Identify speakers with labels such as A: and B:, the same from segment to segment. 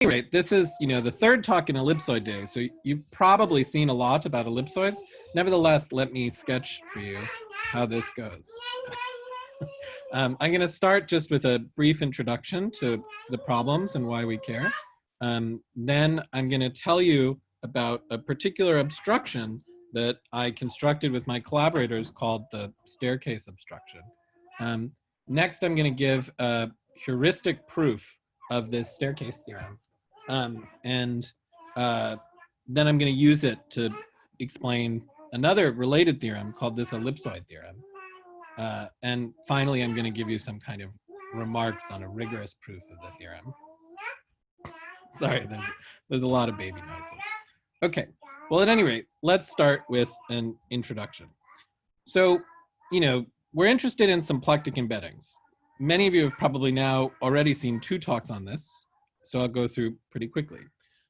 A: any rate, this is, the third talk in Ellipsoid Day, so you've probably seen a lot about ellipsoids. Nevertheless, let me sketch for you how this goes. I'm going to start just with a brief introduction to the problems and why we care. Then I'm going to tell you about a particular obstruction that I constructed with my collaborators called the staircase obstruction. Next, I'm going to give a heuristic proof of this staircase theorem. Then I'm going to use it to explain another related theorem called this ellipsoid theorem. And finally, I'm going to give you some kind of remarks on a rigorous proof of the theorem. Sorry, there's a lot of baby noises. Okay, well, at any rate, let's start with an introduction. So, we're interested in symplectic embeddings. Many of you have probably now already seen 2 talks on this, so I'll go through pretty quickly.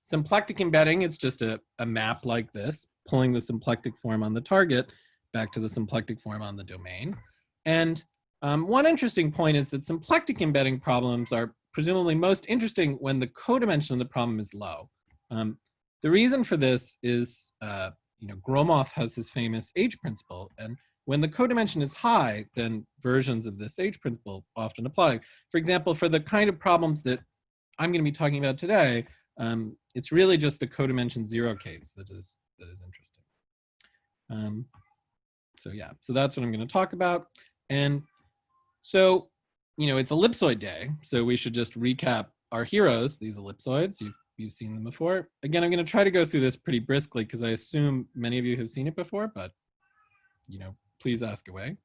A: Symplectic embedding, it's just a map like this, pulling the symplectic form on the target back to the symplectic form on the domain. And one interesting point is that symplectic embedding problems are presumably most interesting when the codimension of the problem is low. The reason for this is, Gromov has his famous H principle, and when the codimension is high, then versions of this H principle often apply. For example, for the kind of problems that I'm going to be talking about today, it's really just the codimension 0 case that is interesting. So that's what I'm going to talk about. And so, it's ellipsoid day, so we should just recap our heroes, these ellipsoids. You've seen them before. Again, I'm going to try to go through this pretty briskly because I assume many of you have seen it before, but, please ask away.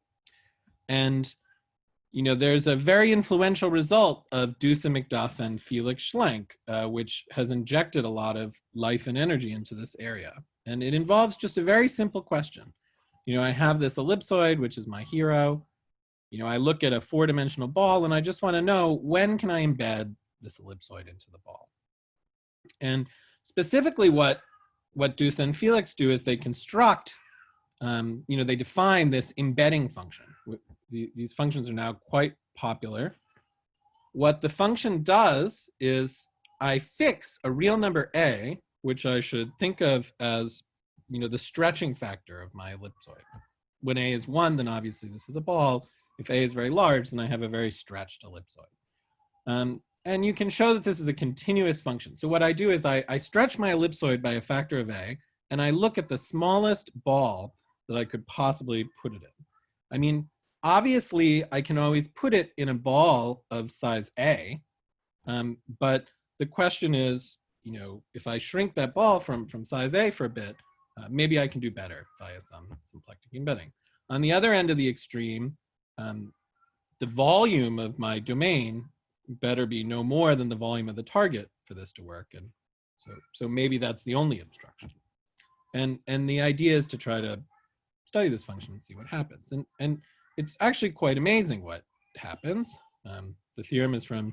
A: And, there's a very influential result of Dusa, McDuff, and Felix Schlenk, which has injected a lot of life and energy into this area. And it involves just a very simple question. I have this ellipsoid, which is my hero. I look at a 4-dimensional ball, and I just want to know, when can I embed this ellipsoid into the ball? And specifically what Dusa and Felix do is they construct, they define this embedding function. These functions are now quite popular. What the function does is I fix a real number a, which I should think of as, the stretching factor of my ellipsoid. When a is 1, then obviously this is a ball. If a is very large, then I have a very stretched ellipsoid. And you can show that this is a continuous function. So what I do is I stretch my ellipsoid by a factor of a, and I look at the smallest ball that I could possibly put it in. I mean, obviously, I can always put it in a ball of size a, but the question is, if I shrink that ball from size a for a bit, maybe I can do better via some symplectic embedding. On the other end of the extreme, the volume of my domain better be no more than the volume of the target for this to work. And so maybe that's the only obstruction. And the idea is to try to study this function and see what happens. And it's actually quite amazing what happens. The theorem is from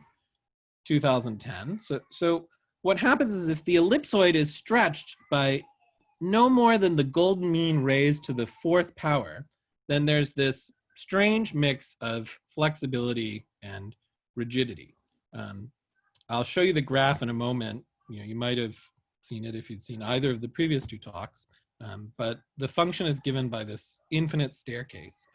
A: 2010. So what happens is if the ellipsoid is stretched by no more than the golden mean raised to the 4th power, then there's this strange mix of flexibility and rigidity. I'll show you the graph in a moment. You might have seen it if you'd seen either of the previous 2 talks, but the function is given by this infinite staircase.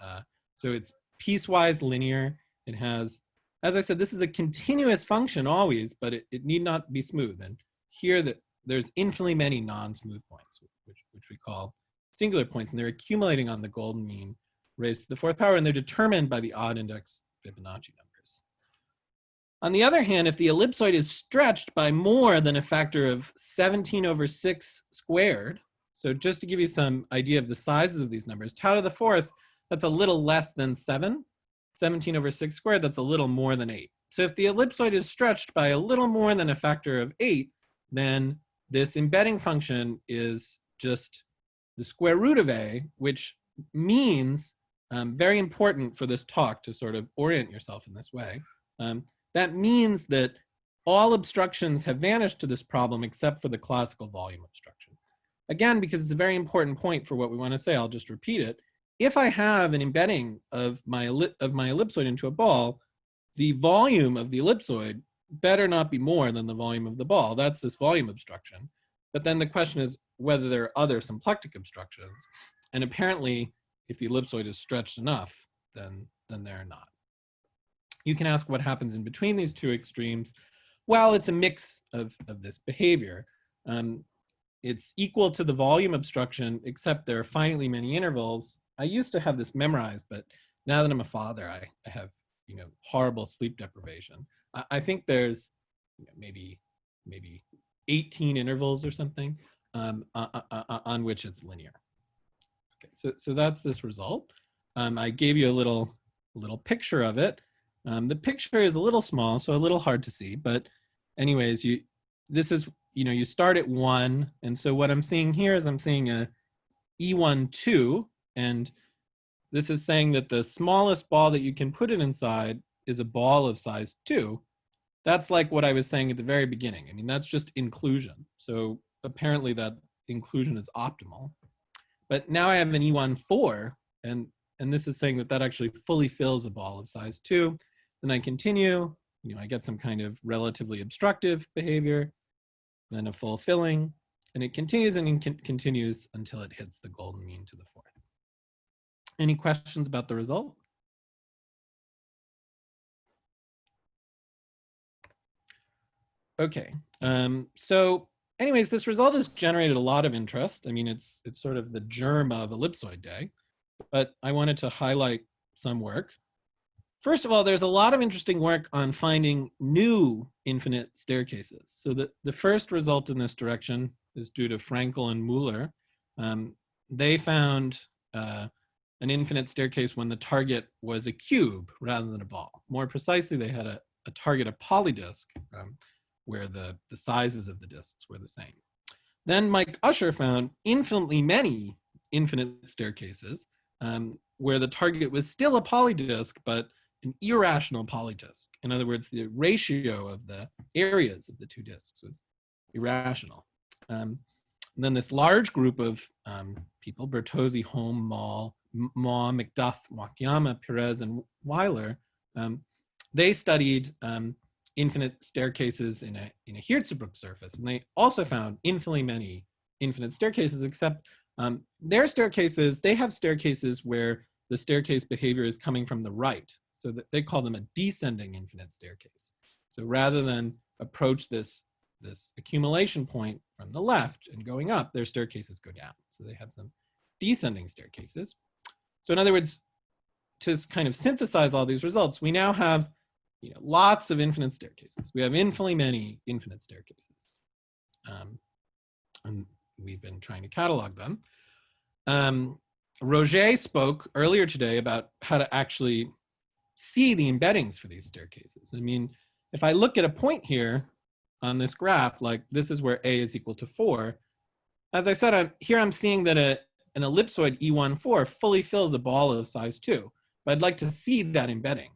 A: So it's piecewise linear. It has, as I said, this is a continuous function always, but it need not be smooth. And here there's infinitely many non-smooth points, which we call singular points, and they're accumulating on the golden mean raised to the 4th power, and they're determined by the odd index Fibonacci numbers. On the other hand, if the ellipsoid is stretched by more than a factor of 17/6 squared, so just to give you some idea of the sizes of these numbers, tau to the 4th, that's a little less than 7. 17/6 squared, that's a little more than 8. So if the ellipsoid is stretched by a little more than a factor of 8, then this embedding function is just the square root of a, which means, very important for this talk to sort of orient yourself in this way, that means that all obstructions have vanished to this problem except for the classical volume obstruction. Again, because it's a very important point for what we want to say, I'll just repeat it. If I have an embedding of my ellipsoid into a ball, the volume of the ellipsoid better not be more than the volume of the ball. That's this volume obstruction. But then the question is whether there are other symplectic obstructions. And apparently, if the ellipsoid is stretched enough, then there are not. You can ask what happens in between these two extremes. Well, it's a mix of this behavior. It's equal to the volume obstruction, except there are finitely many intervals. I used to have this memorized, but now that I'm a father, I have horrible sleep deprivation. I think there's maybe 18 intervals or something on which it's linear. Okay, so that's this result. I gave you a little picture of it. The picture is a little small, so a little hard to see. But anyways, you start at 1, and so what I'm seeing here is I'm seeing a E12, and this is saying that the smallest ball that you can put it inside is a ball of size 2. That's like what I was saying at the very beginning. I mean, that's just inclusion. So apparently that inclusion is optimal. But now I have an E14, and this is saying that that actually fully fills a ball of size 2. Then I continue, I get some kind of relatively obstructive behavior, then a full filling, and it continues and continues until it hits the golden mean to the 4th. Any questions about the result? Okay, so anyways, this result has generated a lot of interest. I mean, it's sort of the germ of ellipsoid day, but I wanted to highlight some work. First of all, there's a lot of interesting work on finding new infinite staircases. So the first result in this direction is due to Frankel and Mueller. They found an infinite staircase when the target was a cube rather than a ball. More precisely, they had a target, a polydisk, where the sizes of the disks were the same. Then Mike Usher found infinitely many infinite staircases where the target was still a polydisk, but an irrational polydisk. In other words, the ratio of the areas of the two disks was irrational. And then this large group of people, Bertozzi, Holm, Ma, McDuff, Wakayama, Pires, and Weiler, they studied infinite staircases in a Hirzebruch surface, and they also found infinitely many infinite staircases, except their staircases, they have staircases where the staircase behavior is coming from the right, so that they call them a descending infinite staircase. So rather than approach this accumulation point from the left and going up, their staircases go down. So they have some descending staircases. So in other words, to kind of synthesize all these results, we now have lots of infinite staircases. We have infinitely many infinite staircases. And we've been trying to catalog them. Roger spoke earlier today about how to actually see the embeddings for these staircases. I mean, if I look at a point here on this graph, like this is where A is equal to 4, as I said, I'm seeing that an ellipsoid E14 fully fills a ball of size 2, but I'd like to see that embedding.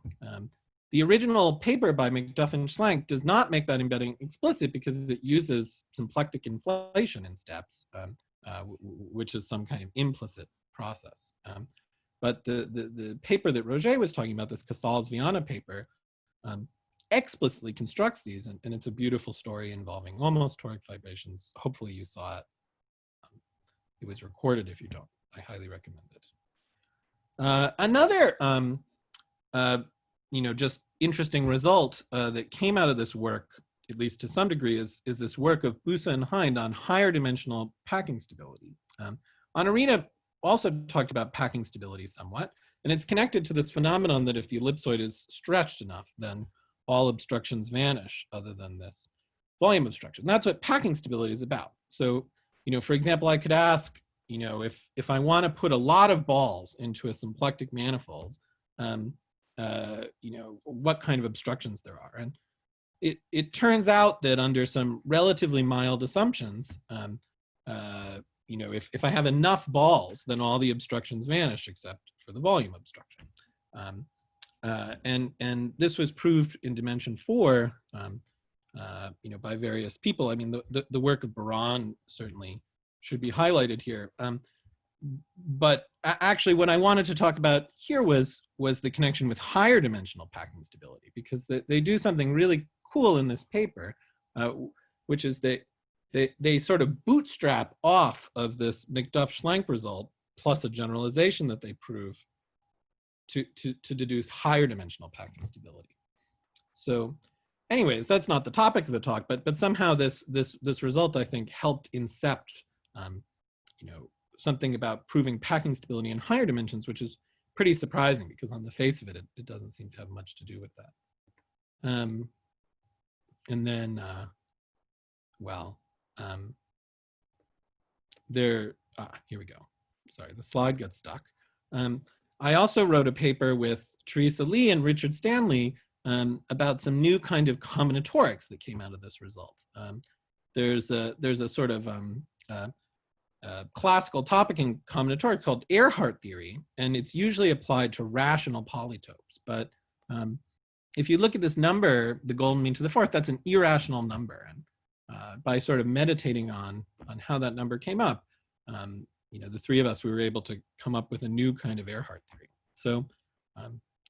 A: The original paper by McDuff and Schlenk does not make that embedding explicit because it uses symplectic inflation in steps, which is some kind of implicit process. But the paper that Roger was talking about, this Casals-Viana paper, explicitly constructs these, and it's a beautiful story involving almost toric vibrations. Hopefully you saw it. It was recorded. If you don't, I highly recommend it. Another just interesting result that came out of this work, at least to some degree, is this work of Busse and Hind on higher dimensional packing stability. Honorina also talked about packing stability somewhat, and it's connected to this phenomenon that if the ellipsoid is stretched enough, then all obstructions vanish other than this volume obstruction. That's what packing stability is about. So, for example, I could ask, if I want to put a lot of balls into a symplectic manifold, what kind of obstructions there are. And it turns out that under some relatively mild assumptions, if I have enough balls, then all the obstructions vanish except for the volume obstruction. And this was proved in dimension 4, by various people. I mean, the work of Baran certainly should be highlighted here. But actually, what I wanted to talk about here was the connection with higher dimensional packing stability, because they do something really cool in this paper, which is they sort of bootstrap off of this McDuff-Schlenk result plus a generalization that they prove to deduce higher dimensional packing stability. So anyways, that's not the topic of the talk, but somehow this result, I think, helped incept something about proving packing stability in higher dimensions, which is pretty surprising because on the face of it, it doesn't seem to have much to do with that. And then, here we go. Sorry, the slide got stuck. I also wrote a paper with Teresa Lee and Richard Stanley about some new kind of combinatorics that came out of this result. There's a sort of classical topic in combinatorics called Ehrhart theory, and it's usually applied to rational polytopes. But if you look at this number, the golden mean to the fourth, that's an irrational number. And by sort of meditating on how that number came up, the three of us, we were able to come up with a new kind of Ehrhart theory. So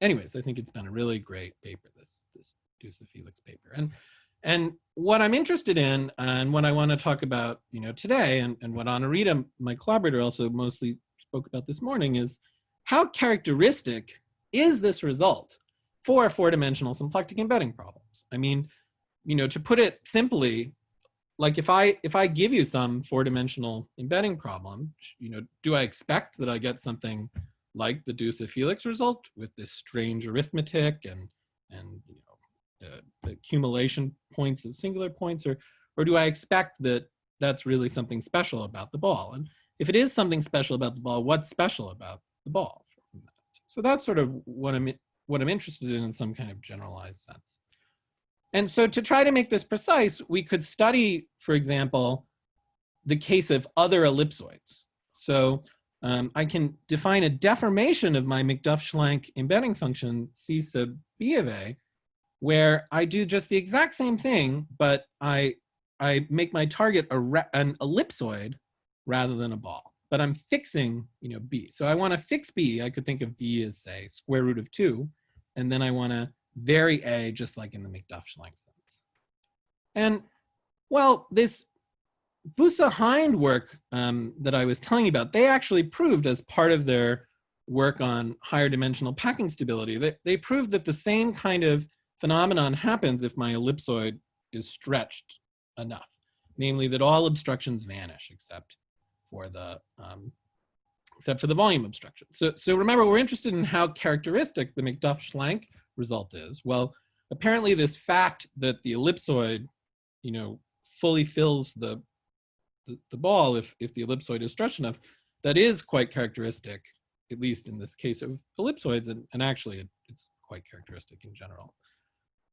A: anyways, I think it's been a really great paper, this Dusa-Felix paper. And what I'm interested in and what I want to talk about today, and what Anna Rita, my collaborator, also mostly spoke about this morning, is how characteristic is this result for four-dimensional symplectic embedding problems? I mean, to put it simply, like if I give you some four-dimensional embedding problem, do I expect that I get something like the Dusa-Felix result with this strange arithmetic and accumulation points of singular points, or do I expect that that's really something special about the ball? And if it is something special about the ball, what's special about the ball? So that's sort of what I'm interested in some kind of generalized sense. And so to try to make this precise, we could study, for example, the case of other ellipsoids. So I can define a deformation of my McDuff-Schlenk embedding function C sub B of A, where I do just the exact same thing, but I make my target an ellipsoid rather than a ball. But I'm fixing B. So I want to fix B. I could think of B as, say, square root of 2, and then I want to vary A just like in the McDuff-Schlenk sense. And well, this Busse-Hind work that I was telling you about, they actually proved as part of their work on higher dimensional packing stability, they proved that the same kind of phenomenon happens if my ellipsoid is stretched enough, namely that all obstructions vanish except for the volume obstruction. So remember, we're interested in how characteristic the McDuff-Schlenk result is. Well, apparently this fact that the ellipsoid, fully fills the ball if the ellipsoid is stretched enough, that is quite characteristic, at least in this case of ellipsoids, and actually it's quite characteristic in general.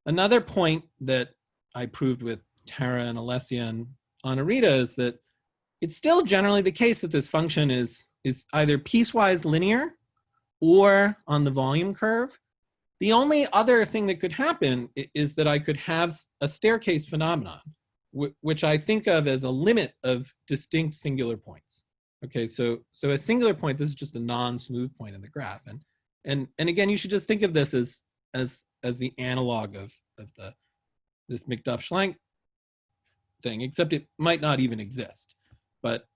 A: Another point that I proved with Tara and Alessia and Anna Rita is that it's still generally the case that this function is either piecewise linear or on the volume curve. The only other thing that could happen is that I could have a staircase phenomenon, which I think of as a limit of distinct singular points. Okay, so a singular point, this is just a non-smooth point in the graph. And again, you should just think of this as the analog of this McDuff-Schlenk thing, except it might not even exist. But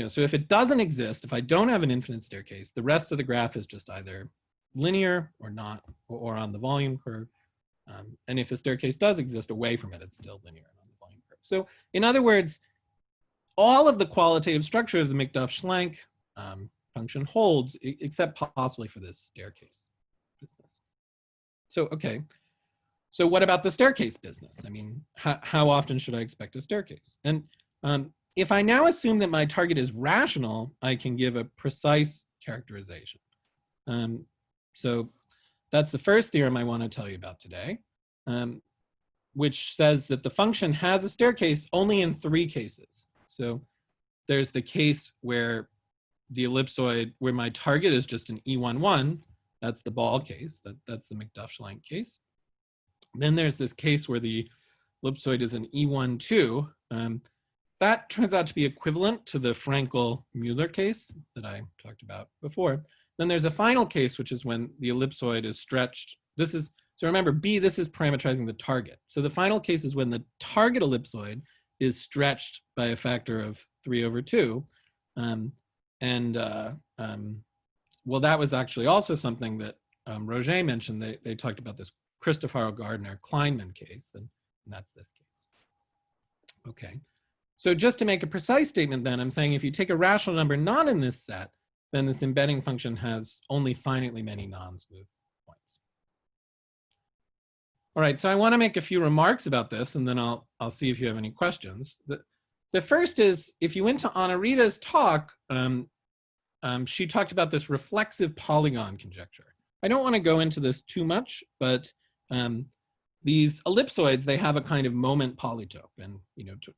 A: so if it doesn't exist, if I don't have an infinite staircase, the rest of the graph is just either linear or not, or on the volume curve. And if a staircase does exist away from it, it's still linear and on the volume curve. So in other words, all of the qualitative structure of the McDuff-Schlenk function holds, except possibly for this staircase business. So, okay. So what about the staircase business? I mean, how often should I expect a staircase? And if I now assume that my target is rational, I can give a precise characterization. So that's the first theorem I want to tell you about today, which says that the function has a staircase only in 3 cases. So there's the case where the ellipsoid, where my target is just an E11, that's the ball case, that's the McDuff-Schlenk case. Then there's this case where the ellipsoid is an E12. That turns out to be equivalent to the Frankel-Mueller case that I talked about before. Then there's a final case, which is when the ellipsoid is stretched. So remember, B, this is parameterizing the target. So the final case is when the target ellipsoid is stretched by a factor of 3/2. Well, that was actually also something that Roger mentioned. They talked about this Cristofaro-Gardiner-Kleinman case, and that's this case. Okay, so just to make a precise statement then, I'm saying if you take a rational number not in this set, then this embedding function has only finitely many non-smooth points. All right, so I want to make a few remarks about this, and then I'll see if you have any questions. The first is, if you went to Anna Rita's talk, she talked about this reflexive polygon conjecture. I don't want to go into this too much, but these ellipsoids, they have a kind of moment polytope, and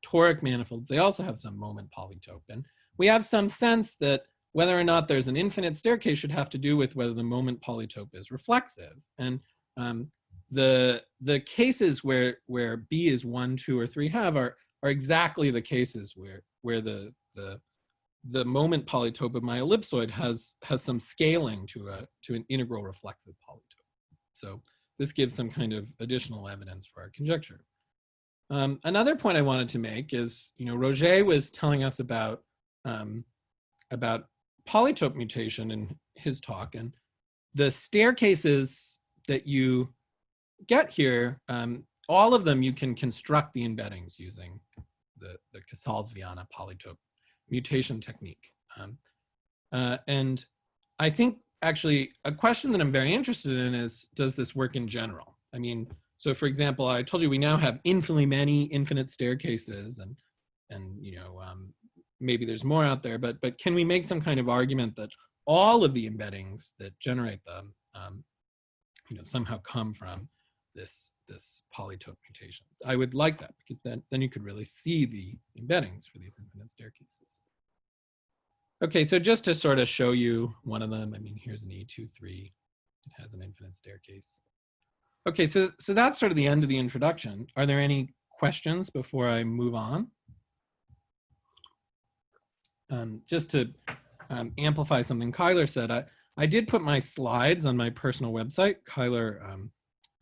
A: toric manifolds, they also have some moment polytope, and we have some sense that whether or not there's an infinite staircase should have to do with whether the moment polytope is reflexive. And the cases where B is 1, 2, or 3 are exactly the cases where the moment polytope of my ellipsoid has some scaling to an integral reflexive polytope. So this gives some kind of additional evidence for our conjecture. Another point I wanted to make is, Roger was telling us about polytope mutation in his talk, and the staircases that you get here, all of them you can construct the embeddings using the Casals-Viana polytope mutation technique. And I think actually a question that I'm very interested in is, does this work in general? I mean, so for example, I told you we now have infinitely many infinite staircases, and maybe there's more out there, but can we make some kind of argument that all of the embeddings that generate them somehow come from this polytope mutation? I would like that, because then you could really see the embeddings for these infinite staircases. Okay, so just to sort of show you one of them, I mean, here's an E23. It has an infinite staircase. Okay, so that's sort of the end of the introduction. Are there any questions before I move on? Just to amplify something Kyler said, I did put my slides on my personal website. Kyler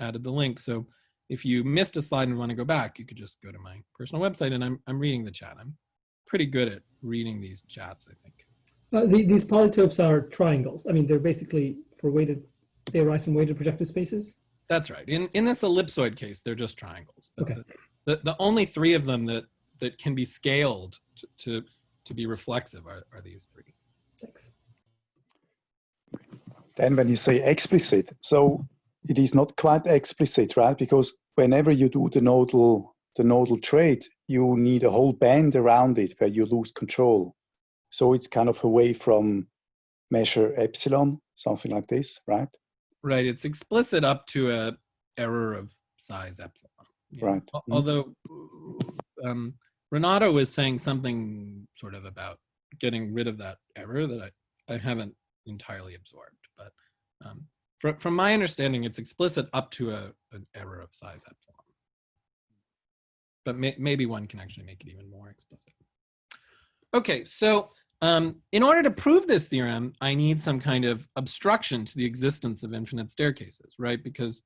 A: added the link, so if you missed a slide and want to go back, you could just go to my personal website, and I'm reading the chat. I'm pretty good at reading these chats, I think.
B: These polytopes are triangles. I mean, they're basically they arise from weighted projective spaces.
A: That's right. In this ellipsoid case, they're just triangles. But
B: okay.
A: The only 3 of them that can be scaled to be reflexive are these 3.
B: Thanks.
C: Then when you say explicit, so it is not quite explicit, right? Because whenever you do the nodal trait, you need a whole band around it where you lose control. So it's kind of away from measure epsilon, something like this, right?
A: Right. It's explicit up to a error of size epsilon.
C: Right.
A: Although Renato was saying something sort of about getting rid of that error that I haven't entirely absorbed. But from my understanding, it's explicit up to an error of size epsilon. But maybe one can actually make it even more explicit. Okay, so in order to prove this theorem, I need some kind of obstruction to the existence of infinite staircases, right? Because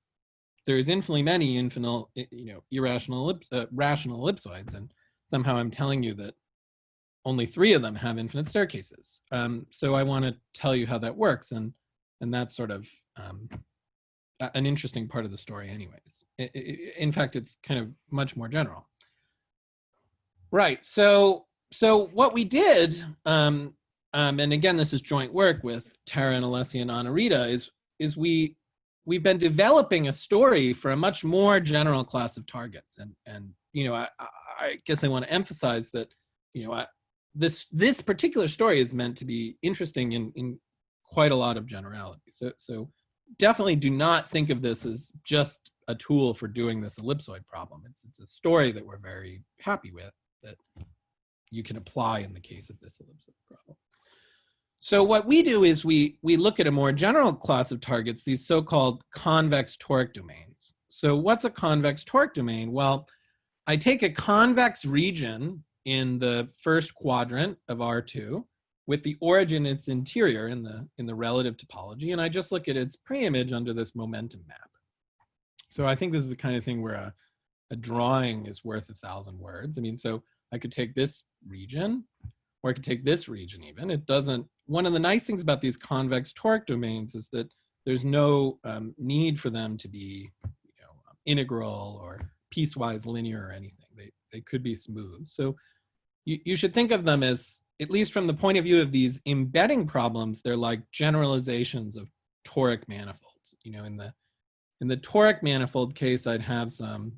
A: there's infinitely many irrational rational ellipsoids, and somehow I'm telling you that only 3 of them have infinite staircases. So I want to tell you how that works, and that's sort of an interesting part of the story anyways. In fact, it's kind of much more general. Right, so what we did, and again, this is joint work with Tara and Alessia and Anna Rita, is we've been developing a story for a much more general class of targets. And I guess I want to emphasize that, this particular story is meant to be interesting in quite a lot of generality. So definitely do not think of this as just a tool for doing this ellipsoid problem. It's a story that we're very happy with, that you can apply in the case of this ellipsoid problem. So what we do is we look at a more general class of targets, these so-called convex toric domains. So what's a convex toric domain? Well, I take a convex region in the first quadrant of R2 with the origin its interior in the relative topology, and I just look at its preimage under this momentum map. So I think this is the kind of thing where a drawing is worth 1,000 words. I mean, so I could take this region, or I could take this region even. It doesn't, one of the nice things about these convex toric domains is that there's no need for them to be, integral or piecewise linear or anything. They could be smooth. So you should think of them as, at least from the point of view of these embedding problems, they're like generalizations of toric manifolds. In the toric manifold case, I'd have some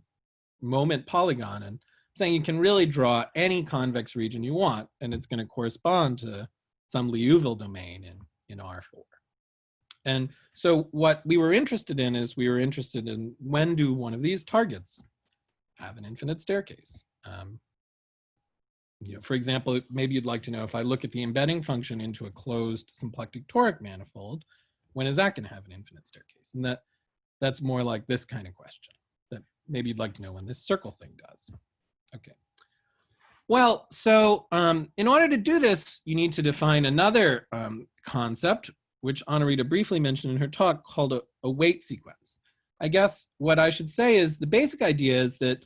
A: moment polygon, and saying you can really draw any convex region you want, and it's going to correspond to some Liouville domain in R4. And so what we were interested in is we were interested in when do one of these targets have an infinite staircase. For example, maybe you'd like to know if I look at the embedding function into a closed symplectic toric manifold, when is that going to have an infinite staircase? And that's more like this kind of question that maybe you'd like to know when this circle thing does. Okay. Well, so in order to do this, you need to define another concept, which Anna-Rita briefly mentioned in her talk, called a weight sequence. I guess what I should say is the basic idea is that,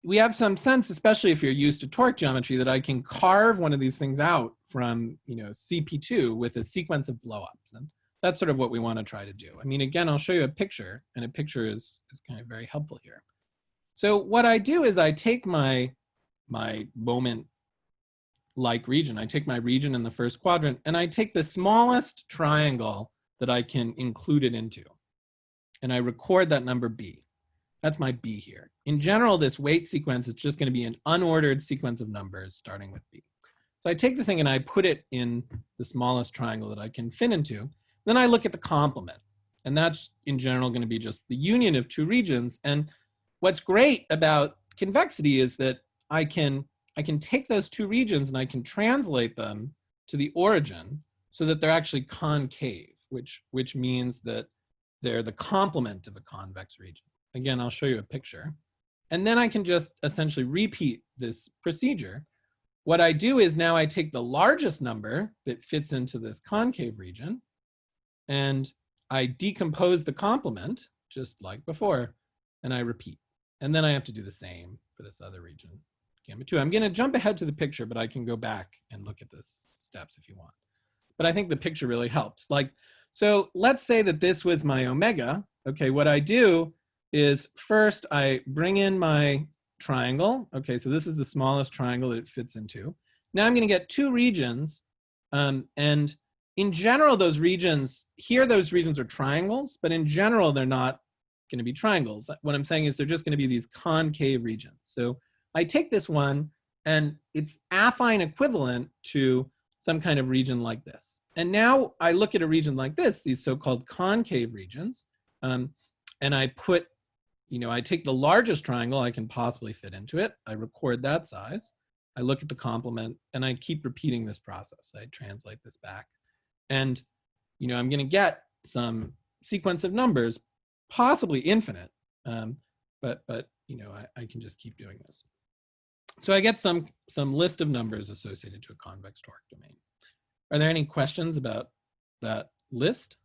A: we have some sense, especially if you're used to toric geometry, that I can carve one of these things out from, CP2 with a sequence of blowups. And that's sort of what we want to try to do. I mean, again, I'll show you a picture, and a picture is kind of very helpful here. So what I do is I take my moment-like region. I take my region in the first quadrant, and I take the smallest triangle that I can include it into. And I record that number B. That's my B here. In general, this weight sequence is just going to be an unordered sequence of numbers starting with B. So I take the thing and I put it in the smallest triangle that I can fit into. Then I look at the complement. And that's in general going to be just the union of two regions. And what's great about convexity is that I can take those two regions and I can translate them to the origin so that they're actually concave, which means that they're the complement of a convex region. Again, I'll show you a picture. And then I can just essentially repeat this procedure. What I do is now I take the largest number that fits into this concave region, and I decompose the complement, just like before, and I repeat. And then I have to do the same for this other region, gamma 2. I'm going to jump ahead to the picture, but I can go back and look at the steps if you want. But I think the picture really helps. So let's say that this was my omega. Okay, what I do is first I bring in my triangle. Okay, so this is the smallest triangle that it fits into. Now I'm going to get two regions, and in general, those regions are triangles, but in general, they're not going to be triangles. What I'm saying is they're just going to be these concave regions. So I take this one, and it's affine equivalent to some kind of region like this. And now I look at a region like this, these so-called concave regions, and I put, I take the largest triangle I can possibly fit into it. I record that size. I look at the complement, and I keep repeating this process. I translate this back. And, I'm going to get some sequence of numbers, possibly infinite, but I can just keep doing this. So I get some list of numbers associated to a convex toric domain. Are there any questions about that list?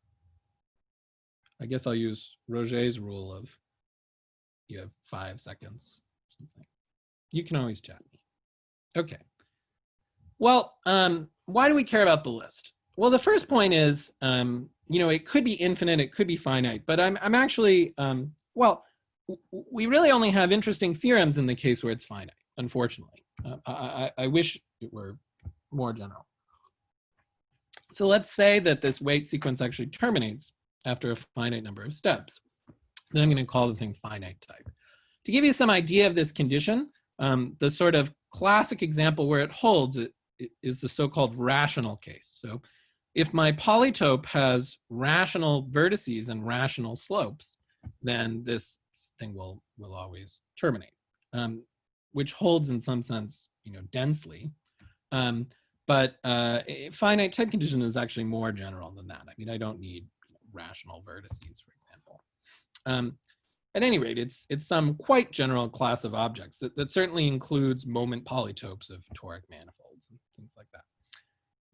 A: I guess I'll use Roget's rule of you have 5 seconds. Something. You can always chat me. Okay. Well, why do we care about the list? Well, the first point is, it could be infinite, it could be finite, but I'm actually, we really only have interesting theorems in the case where it's finite, unfortunately. I wish it were more general. So let's say that this weight sequence actually terminates after a finite number of steps. Then I'm going to call the thing finite type. To give you some idea of this condition, the sort of classic example where it holds it is the so-called rational case. So if my polytope has rational vertices and rational slopes, then this thing will always terminate, which holds in some sense, densely. But finite type condition is actually more general than that. I mean, I don't need rational vertices, for example. At any rate, it's some quite general class of objects that certainly includes moment polytopes of toric manifolds and things like that.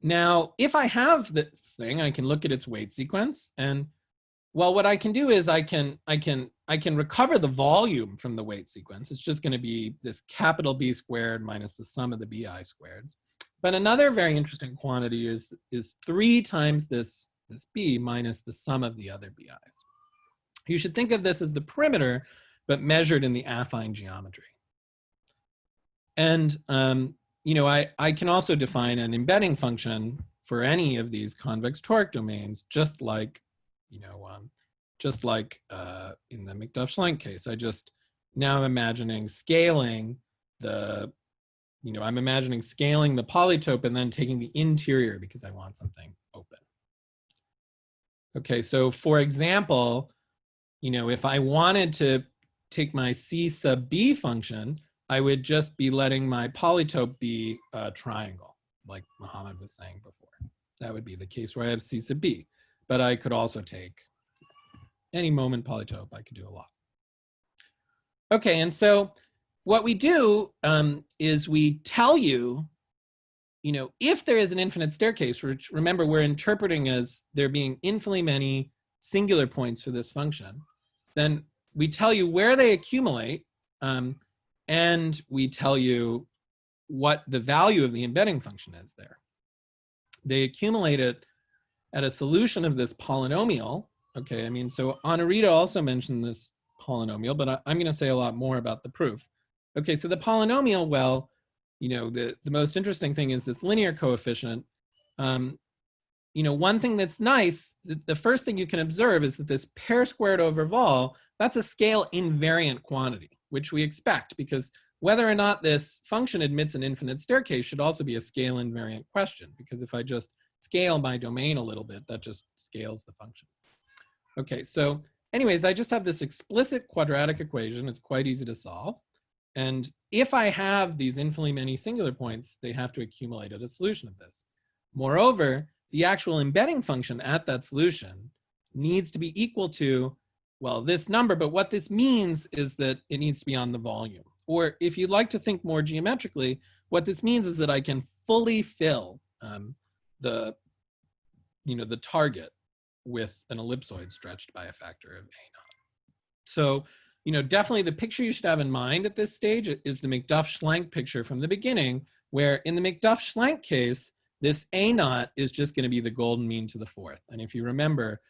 A: Now, if I have this thing, I can look at its weight sequence, and Well, what I can do is I can recover the volume from the weight sequence. It's just going to be this capital B squared minus the sum of the BI squareds. But another very interesting quantity is 3 times this B minus the sum of the other BIs. You should think of this as the perimeter, but measured in the affine geometry. And you know, I can also define an embedding function for any of these convex toric domains, just like, you know, in the McDuff-Schlenk case. Now I'm imagining scaling the, you know, I'm imagining scaling the polytope and then taking the interior because I want something open. Okay, so for example, you know, if I wanted to take my C sub B function, I would just be letting my polytope be a triangle, like Muhammad was saying before. That would be the case where I have C sub B. But I could also take any moment polytope. I could do a lot. Okay, and so what we do is we tell you, you know, if there is an infinite staircase, which remember we're interpreting as there being infinitely many singular points for this function, then we tell you where they accumulate, and we tell you what the value of the embedding function is there. They accumulate it at a solution of this polynomial. Okay, I mean, so Anarita also mentioned this polynomial, but I'm going to say a lot more about the proof. Okay, so the polynomial, well, you know, the most interesting thing is this linear coefficient. You know, one thing that's nice, the first thing you can observe is that this pair squared over vol, that's a scale invariant quantity, which we expect, because whether or not this function admits an infinite staircase should also be a scale invariant question, because if I just scale my domain a little bit, that just scales the function. Okay, so anyways, I just have this explicit quadratic equation. It's quite easy to solve. And if I have these infinitely many singular points, they have to accumulate at a solution of this. Moreover, the actual embedding function at that solution needs to be equal to, well, this number, but what this means is that it needs to be on the volume. Or if you'd like to think more geometrically, what this means is that I can fully fill the target with an ellipsoid stretched by a factor of A naught. So, you know, definitely the picture you should have in mind at this stage is the McDuff-Schlenk picture from the beginning, where in the McDuff-Schlenk case, this A naught is just going to be the golden mean to the fourth. And if you remember,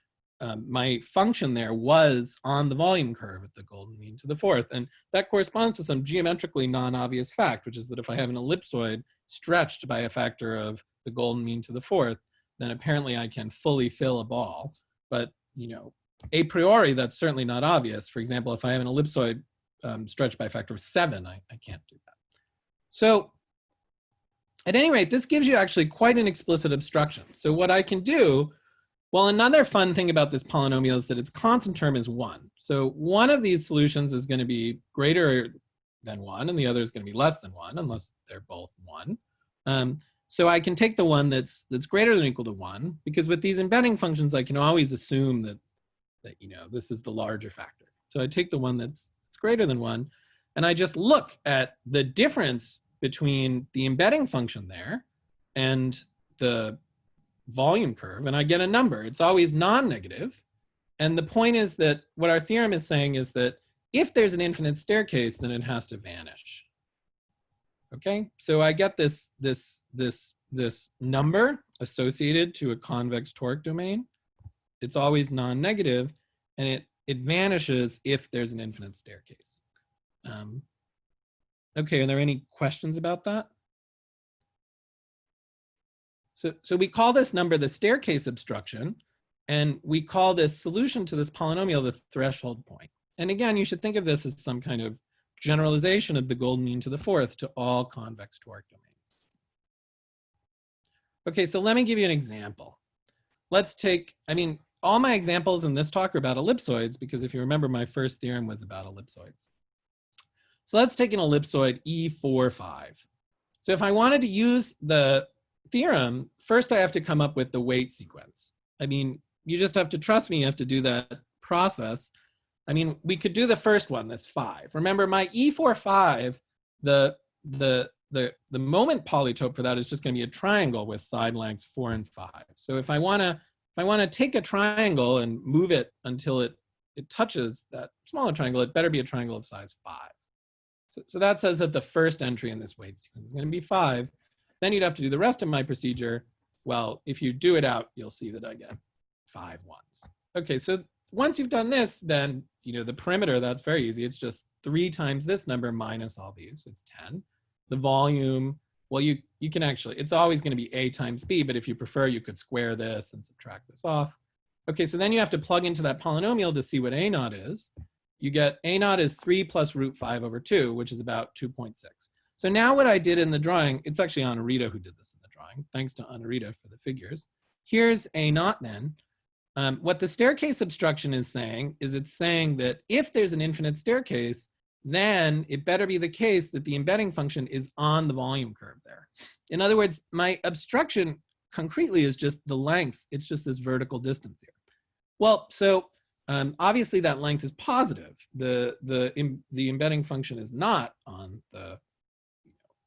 A: my function there was on the volume curve at the golden mean to the fourth. And that corresponds to some geometrically non-obvious fact, which is that if I have an ellipsoid stretched by a factor of the golden mean to the fourth, then apparently I can fully fill a ball. But, you know, a priori, that's certainly not obvious. For example, if I have an ellipsoid stretched by a factor of 7, I can't do that. So at any rate, this gives you actually quite an explicit obstruction. So what I can do, well, another fun thing about this polynomial is that its constant term is 1. So one of these solutions is going to be greater than 1, and the other is going to be less than 1, unless they're both 1. So I can take the one that's greater than or equal to 1, because with these embedding functions, I can always assume that you know, this is the larger factor. So I take the one that's greater than 1, and I just look at the difference between the embedding function there and the volume curve, and I get a number. It's always non-negative. And the point is that what our theorem is saying is that if there's an infinite staircase, then it has to vanish. Okay, so I get this number associated to a convex toric domain. It's always non-negative, and it vanishes if there's an infinite staircase. Okay, are there any questions about that? So we call this number the staircase obstruction, and we call this solution to this polynomial the threshold point. And again, you should think of this as some kind of generalization of the golden mean to the fourth to all convex toric domains. Okay, so let me give you an example. Let's take, I mean, all my examples in this talk are about ellipsoids, because if you remember, my first theorem was about ellipsoids. So let's take an ellipsoid E45. So if I wanted to use the theorem, first I have to come up with the weight sequence. I mean, you just have to trust me, you have to do that process. I mean, we could do the first one, this 5. Remember, my E45, the moment polytope for that is just going to be a triangle with side lengths 4 and 5. So if I want to if I want to take a triangle and move it until it touches that smaller triangle, it better be a triangle of size 5. So that says that the first entry in this weight sequence is going to be 5. Then you'd have to do the rest of my procedure. Well, if you do it out, you'll see that I get 5 ones. Okay, so once you've done this, then the perimeter, that's very easy. It's just 3 times this number minus all these. It's 10. The volume, well, you can actually, it's always going to be a times b, but if you prefer, you could square this and subtract this off. Okay, so then you have to plug into that polynomial to see what a naught is. You get a naught is 3 plus root 5 over 2, which is about 2.6. So now what I did in the drawing, it's actually Anarita who did this in the drawing. Thanks to Anarita for the figures. Here's a naught then. What the staircase obstruction is saying is it's saying that if there's an infinite staircase, then it better be the case that the embedding function is on the volume curve there. In other words, my obstruction concretely is just the length. It's just this vertical distance here. Well, so obviously that length is positive. The embedding function is not on the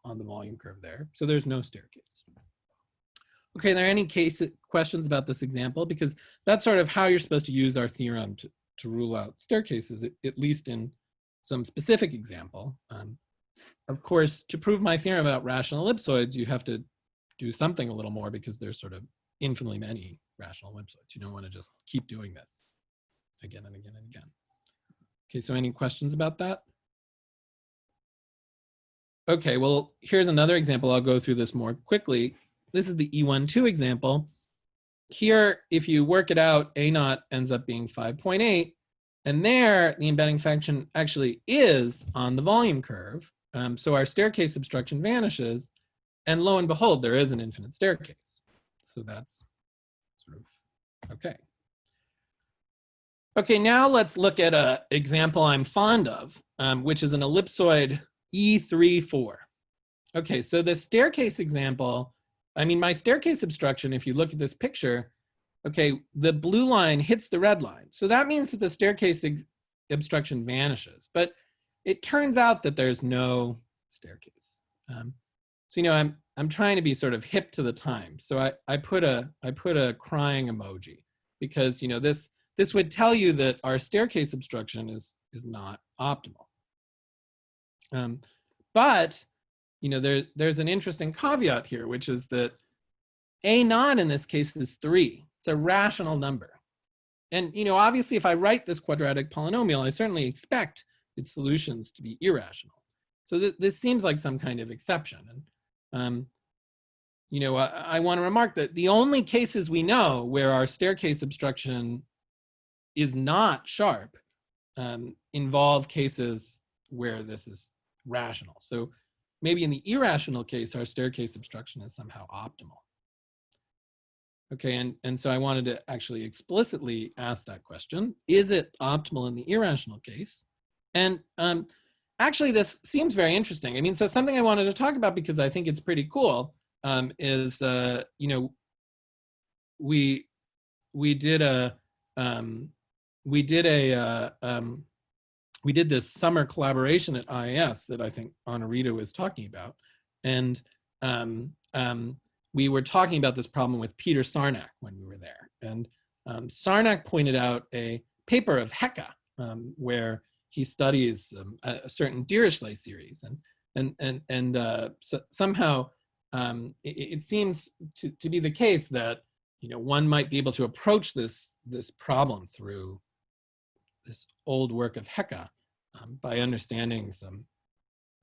A: volume curve there, so there's no staircase. Okay, are there any questions about this example? Because that's sort of how you're supposed to use our theorem to rule out staircases, at least in some specific example. Of course, to prove my theorem about rational ellipsoids, you have to do something a little more because there's sort of infinitely many rational ellipsoids. You don't want to just keep doing this again and again and again. Okay, so any questions about that? Okay, well, here's another example. I'll go through this more quickly. This is the E12 example. Here, if you work it out, a naught ends up being 5.8. And there, the embedding function actually is on the volume curve. So our staircase obstruction vanishes. And lo and behold, there is an infinite staircase. So that's sort of okay. Okay, now let's look at an example I'm fond of, which is an ellipsoid E3,4. Okay, so the staircase example, I mean, my staircase obstruction, if you look at this picture, okay, the blue line hits the red line. So that means that the staircase obstruction vanishes. But it turns out that there's no staircase. So I'm trying to be sort of hip to the time. So I put a crying emoji because this would tell you that our staircase obstruction is not optimal. But there's an interesting caveat here, which is that a naught in this case is 3. It's a rational number. And obviously, if I write this quadratic polynomial, I certainly expect its solutions to be irrational. So this seems like some kind of exception. And I want to remark that the only cases we know where our staircase obstruction is not sharp involve cases where this is rational. So maybe in the irrational case, our staircase obstruction is somehow optimal. Okay, and so I wanted to actually explicitly ask that question. Is it optimal in the irrational case? And actually, this seems very interesting. I mean, so something I wanted to talk about because I think it's pretty cool is, we did this summer collaboration at IIS that I think Anarita was talking about. And we were talking about this problem with Peter Sarnak when we were there. And Sarnak pointed out a paper of Hecke where he studies a certain Dirichlet series. So somehow it seems to be the case that one might be able to approach this problem through this old work of Hecke by understanding some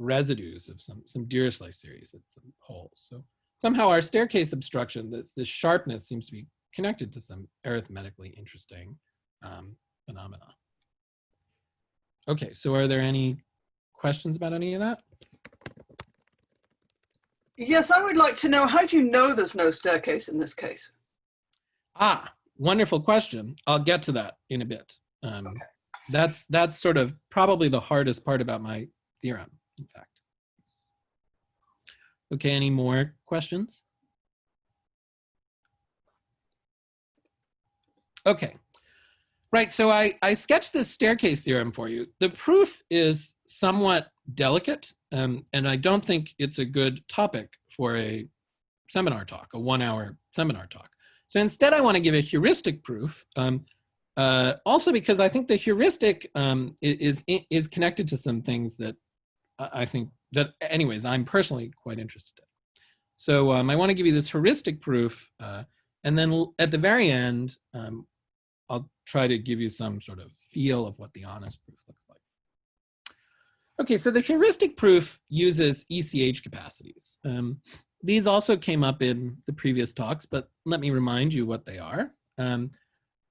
A: residues of some Dirichlet series at some holes. So somehow our staircase obstruction, this sharpness seems to be connected to some arithmetically interesting phenomena. Okay, so are there any questions about any of that?
D: Yes, I would like to know, how do you know there's no staircase in this case?
A: Ah, wonderful question. I'll get to that in a bit. Okay. That's sort of probably the hardest part about my theorem, in fact. Okay, any more questions? Okay, right, so I sketched this staircase theorem for you. The proof is somewhat delicate, and I don't think it's a good topic for a seminar talk, a 1-hour seminar talk. So instead, I want to give a heuristic proof, also because I think the heuristic is connected to some things that I think that, anyways, I'm personally quite interested in. So I want to give you this heuristic proof, and then at the very end, I'll try to give you some sort of feel of what the honest proof looks like. Okay, so the heuristic proof uses ECH capacities. These also came up in the previous talks, but let me remind you what they are.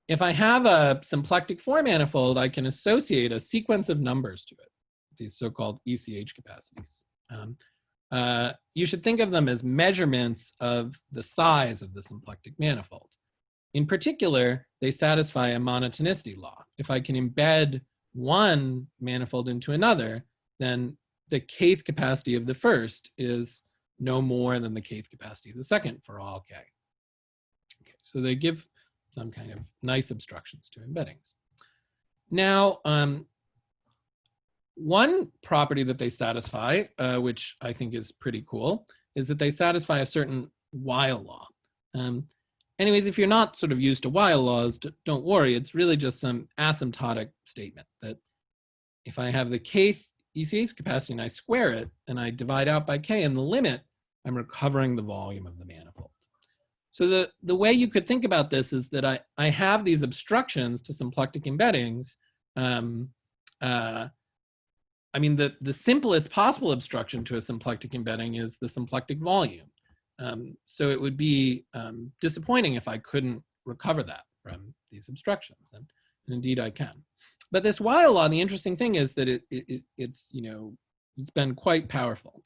A: If I have a symplectic four manifold, I can associate a sequence of numbers to it, these so-called ECH capacities. You should think of them as measurements of the size of the symplectic manifold. In particular, they satisfy a monotonicity law. If I can embed one manifold into another, then the kth capacity of the first is no more than the kth capacity of the second for all k. Okay, so they give some kind of nice abstractions to embeddings. Now, one property that they satisfy, which I think is pretty cool, is that they satisfy a certain while law. Anyways, if you're not sort of used to while laws, don't worry. It's really just some asymptotic statement that if I have the kth ECH capacity and I square it and I divide out by k in the limit, I'm recovering the volume of the manifold. So the way you could think about this is that I have these obstructions to symplectic embeddings. I mean, the simplest possible obstruction to a symplectic embedding is the symplectic volume. So it would be disappointing if I couldn't recover that from these obstructions, and indeed I can. But this while law, the interesting thing is that it's it's been quite powerful.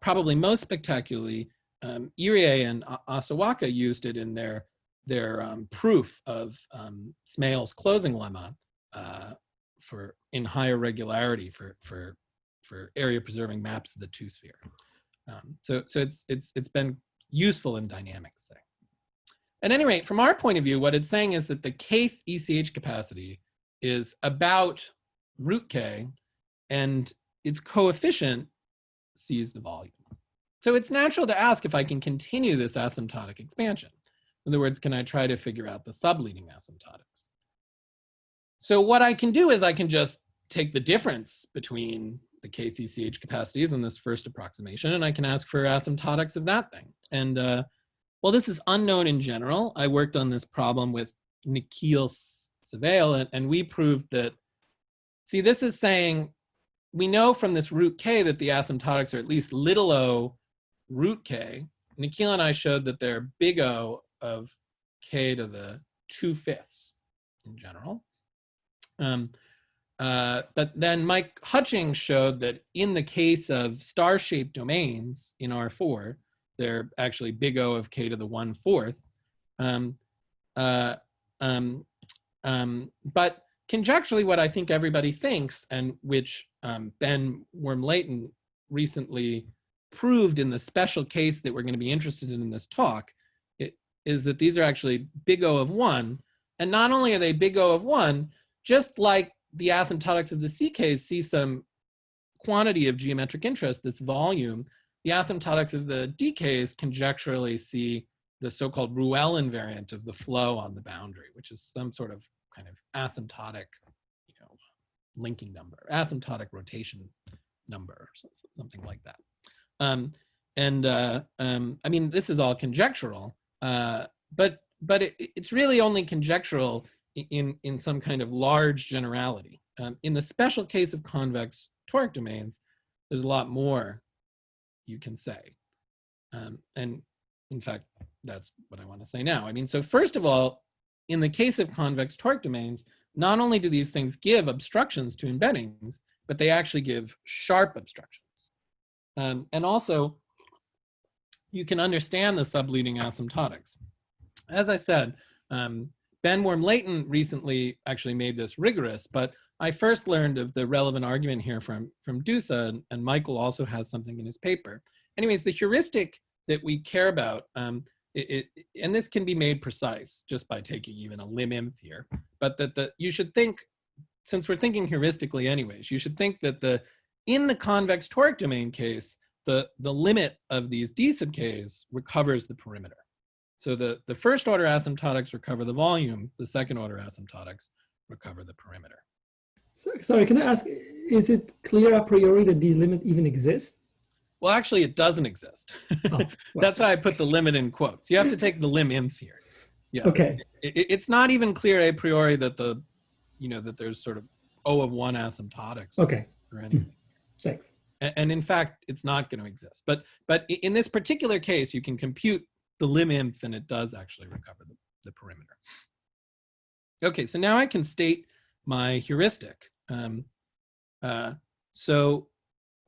A: Probably most spectacularly, Irie and Asawaka used it in their proof of Smale's closing lemma in higher regularity for area preserving maps of the two-sphere. So it's been useful in dynamics there. At any rate, from our point of view, what it's saying is that the kth ECH capacity is about root k, and its coefficient sees the volume. So it's natural to ask if I can continue this asymptotic expansion. In other words, can I try to figure out the subleading asymptotics? So what I can do is I can just take the difference between the kth ECH capacities in this first approximation, and I can ask for asymptotics of that thing. And well, this is unknown in general. I worked on this problem with Nikhil Savale, and we proved that, see, this is saying, we know from this root k that the asymptotics are at least little o root k. Nikhil and I showed that they're big O of k to the 2/5 in general. But then Mike Hutching showed that in the case of star-shaped domains in R4, they're actually big O of k to the 1/4. But conjecturally, what I think everybody thinks, and which Ben Worm-Leighton recently proved in the special case that we're going to be interested in this talk, is that these are actually big O of 1. And not only are they big O of 1, just like the asymptotics of the CKs see some quantity of geometric interest, this volume, the asymptotics of the DKs conjecturally see the so-called Ruel invariant of the flow on the boundary, which is some sort of kind of asymptotic, linking number, asymptotic rotation number, or something like that. I mean, this is all conjectural, but it's really only conjectural in some kind of large generality. In the special case of convex toric domains, there's a lot more you can say. And in fact, that's what I want to say now. I mean, so first of all, in the case of convex toric domains, not only do these things give obstructions to embeddings, but they actually give sharp obstructions. And also, you can understand the subleading asymptotics. As I said, Ben Worm-Leighton recently actually made this rigorous, but I first learned of the relevant argument here from Dusa, and Michael also has something in his paper. Anyways, the heuristic that we care about, and this can be made precise just by taking even a lim-inf here, but that you should think, since we're thinking heuristically anyways, you should think that in the convex toric domain case, the limit of these d sub k's recovers the perimeter. So the first order asymptotics recover the volume, the second order asymptotics recover the perimeter.
B: So, sorry, can I ask, is it clear a priori that these limits even exist?
A: Well, actually, it doesn't exist.
B: Oh, well.
A: That's why I put the limit in quotes. You have to take the lim-im theory. Yeah.
B: Okay.
A: It's not even clear a priori that that there's sort of O of one asymptotics.
B: Okay.
A: Or anything.
B: Thanks.
A: And in fact, it's not going to exist. But in this particular case, you can compute the lim-inf, and it does actually recover the perimeter. Okay, so now I can state my heuristic. So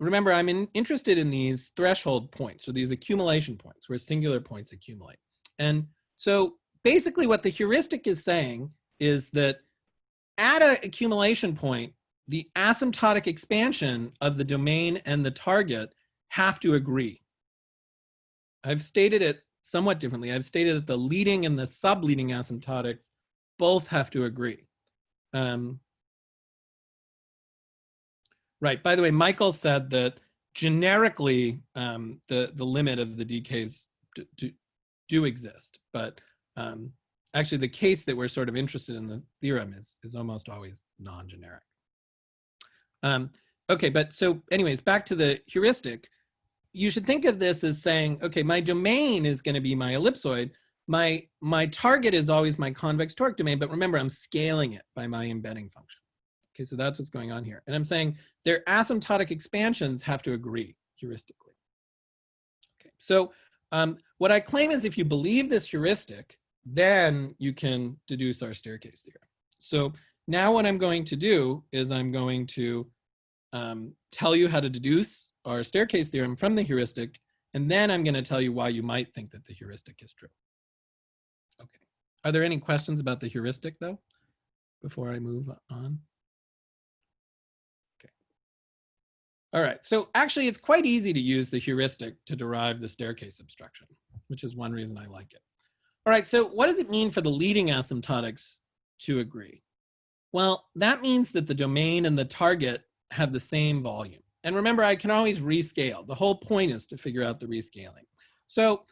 A: remember, I'm interested in these threshold points, or these accumulation points, where singular points accumulate. And so basically what the heuristic is saying is that at an accumulation point, the asymptotic expansion of the domain and the target have to agree. I've stated it somewhat differently. I've stated that the leading and the subleading asymptotics both have to agree. Right, by the way, Michael said that generically the limit of the decays do exist, but actually the case that we're sort of interested in the theorem is almost always non-generic. Okay, but so anyways, back to the heuristic. You should think of this as saying, okay, my domain is going to be my ellipsoid. My target is always my convex toric domain, but remember, I'm scaling it by my embedding function. Okay, so that's what's going on here. And I'm saying their asymptotic expansions have to agree heuristically. Okay, so what I claim is if you believe this heuristic, then you can deduce our staircase theorem. So now what I'm going to do is I'm going to tell you how to deduce our staircase theorem from the heuristic, and then I'm going to tell you why you might think that the heuristic is true. Okay. Are there any questions about the heuristic, though, before I move on? Okay. All right. So actually, it's quite easy to use the heuristic to derive the staircase obstruction, which is one reason I like it. All right. So what does it mean for the leading asymptotics to agree? Well, that means that the domain and the target have the same volume. And remember, I can always rescale. The whole point is to figure out the rescaling. So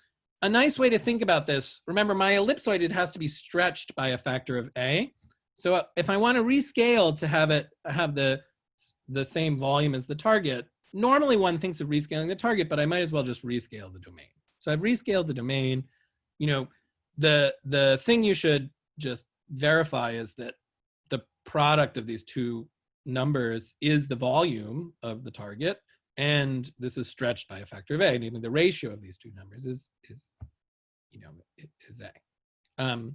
A: a nice way to think about this, remember my ellipsoid, it has to be stretched by a factor of A. So if I want to rescale to have it have the same volume as the target, normally one thinks of rescaling the target, but I might as well just rescale the domain. So I've rescaled the domain. You know, the thing you should just verify is that the product of these two numbers is the volume of the target, and this is stretched by a factor of A, namely the ratio of these two numbers is A.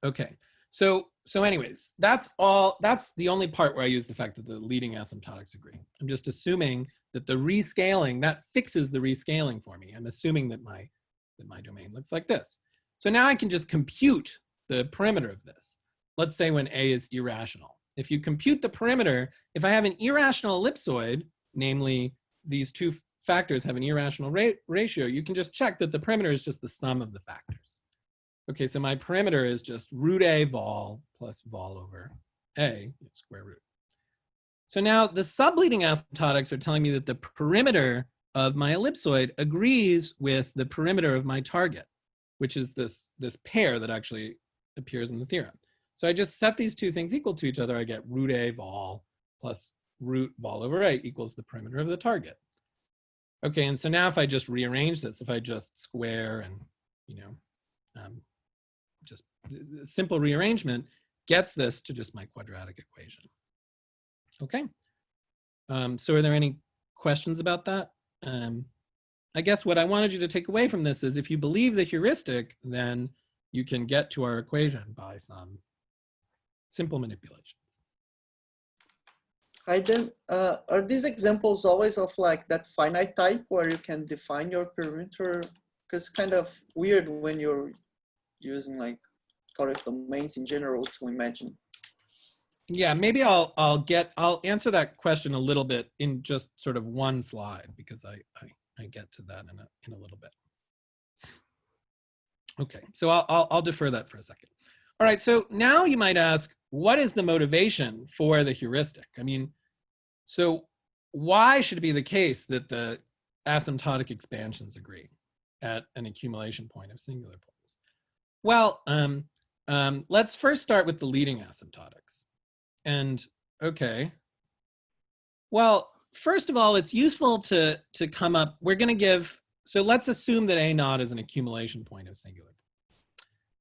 A: Okay, so anyways, that's the only part where I use the fact that the leading asymptotics agree. I'm just assuming that the rescaling, that fixes the rescaling for me. I'm assuming that my domain looks like this. So now I can just compute the perimeter of this. Let's say when A is irrational. If you compute the perimeter, if I have an irrational ellipsoid, namely these two factors have an irrational ratio, you can just check that the perimeter is just the sum of the factors. Okay, so my perimeter is just root A vol plus vol over A, square root. So now the subleading asymptotics are telling me that the perimeter of my ellipsoid agrees with the perimeter of my target, which is this pair that actually appears in the theorem. So I just set these two things equal to each other. I get root A vol plus root vol over A equals the perimeter of the target. Okay, and so now if I just rearrange this, if I just square and, just simple rearrangement gets this to just my quadratic equation. Okay, so are there any questions about that? I guess what I wanted you to take away from this is if you believe the heuristic, then you can get to our equation by some simple manipulation.
E: Are these examples always of like that finite type where you can define your perimeter? Because it's kind of weird when you're using like toric domains in general to imagine.
A: Yeah, maybe I'll answer that question a little bit in just sort of one slide because I get to that in a little bit. Okay, so I'll defer that for a second. All right, so now you might ask, what is the motivation for the heuristic? I mean, so why should it be the case that the asymptotic expansions agree? at an accumulation point of singular points? Well, let's first start with the leading asymptotics. And okay, well, first of all, it's useful to come up, we're going to give, so let's assume that A naught is an accumulation point of singular.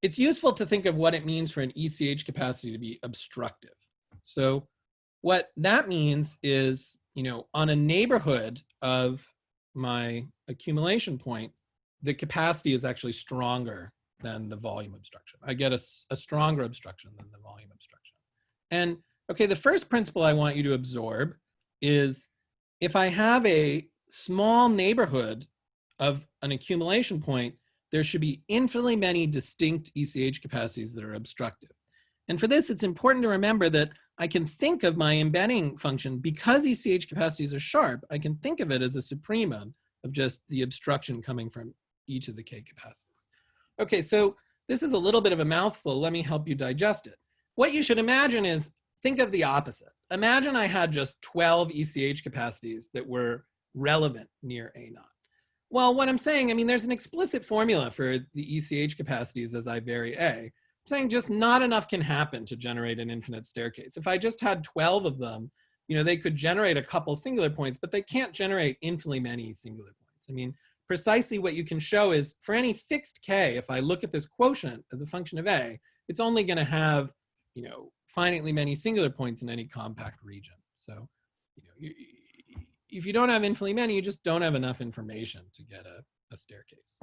A: It's useful to think of what it means for an ECH capacity to be obstructive. So what that means is, you know, on a neighborhood of my accumulation point, the capacity is actually stronger than the volume obstruction. I get a stronger obstruction than the volume obstruction. And okay, the first principle I want you to absorb is if I have a small neighborhood of an accumulation point, there should be infinitely many distinct ECH capacities that are obstructive. And for this, it's important to remember that I can think of my embedding function, because ECH capacities are sharp, I can think of it as a supremum of just the obstruction coming from each of the K capacities. Okay, so this is a little bit of a mouthful. Let me help you digest it. What you should imagine is, think of the opposite. Imagine I had just 12 ECH capacities that were relevant near A naught. Well, what I'm saying, I mean, there's an explicit formula for the ECH capacities as I vary A. I'm saying just not enough can happen to generate an infinite staircase. If I just had 12 of them, you know, they could generate a couple singular points, but they can't generate infinitely many singular points. I mean, precisely what you can show is for any fixed K, if I look at this quotient as a function of A, it's only going to have, you know, finitely many singular points in any compact region. So, you know, if you don't have infinitely many, you just don't have enough information to get a staircase.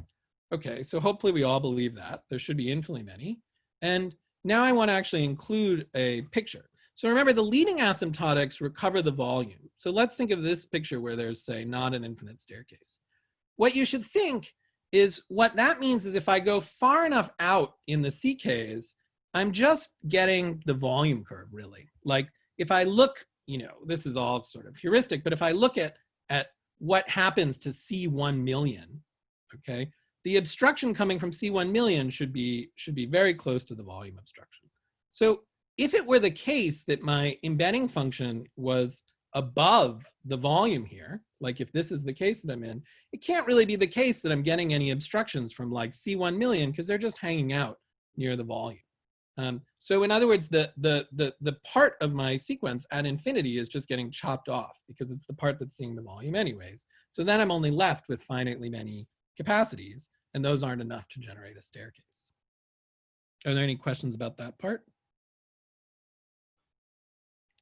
A: Okay, so hopefully we all believe that. There should be infinitely many. And now I want to actually include a picture. So remember, the leading asymptotics recover the volume. So let's think of this picture where there's, say, not an infinite staircase. What you should think is what that means is if I go far enough out in the CKs, I'm just getting the volume curve, really. Like if I look, you know, this is all sort of heuristic, but if I look at what happens to C1 million, okay, the obstruction coming from C1 million should be very close to the volume obstruction. So if it were the case that my embedding function was above the volume here, like if this is the case that I'm in, it can't really be the case that I'm getting any obstructions from like C1 million because they're just hanging out near the volume. So in other words, the part of my sequence at infinity is just getting chopped off because it's the part that's seeing the volume anyways. So then I'm only left with finitely many capacities, and those aren't enough to generate a staircase. Are there any questions about that part?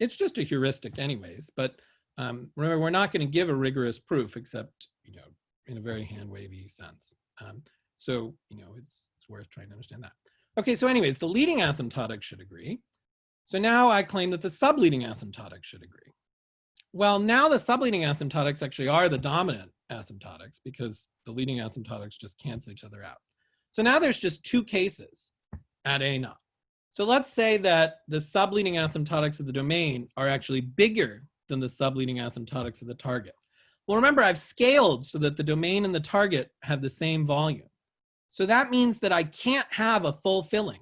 A: It's just a heuristic anyways, but remember, we're not going to give a rigorous proof except, you know, in a very hand-wavy sense. So, you know, it's worth trying to understand that. Okay, so anyways, the leading asymptotic should agree. So now I claim that the subleading asymptotic should agree. Well, now the subleading asymptotics actually are the dominant asymptotics because the leading asymptotics just cancel each other out. So now there's just two cases at A naught. So let's say that the subleading asymptotics of the domain are actually bigger than the subleading asymptotics of the target. Well, remember, I've scaled so that the domain and the target have the same volume. So that means that I can't have a full filling,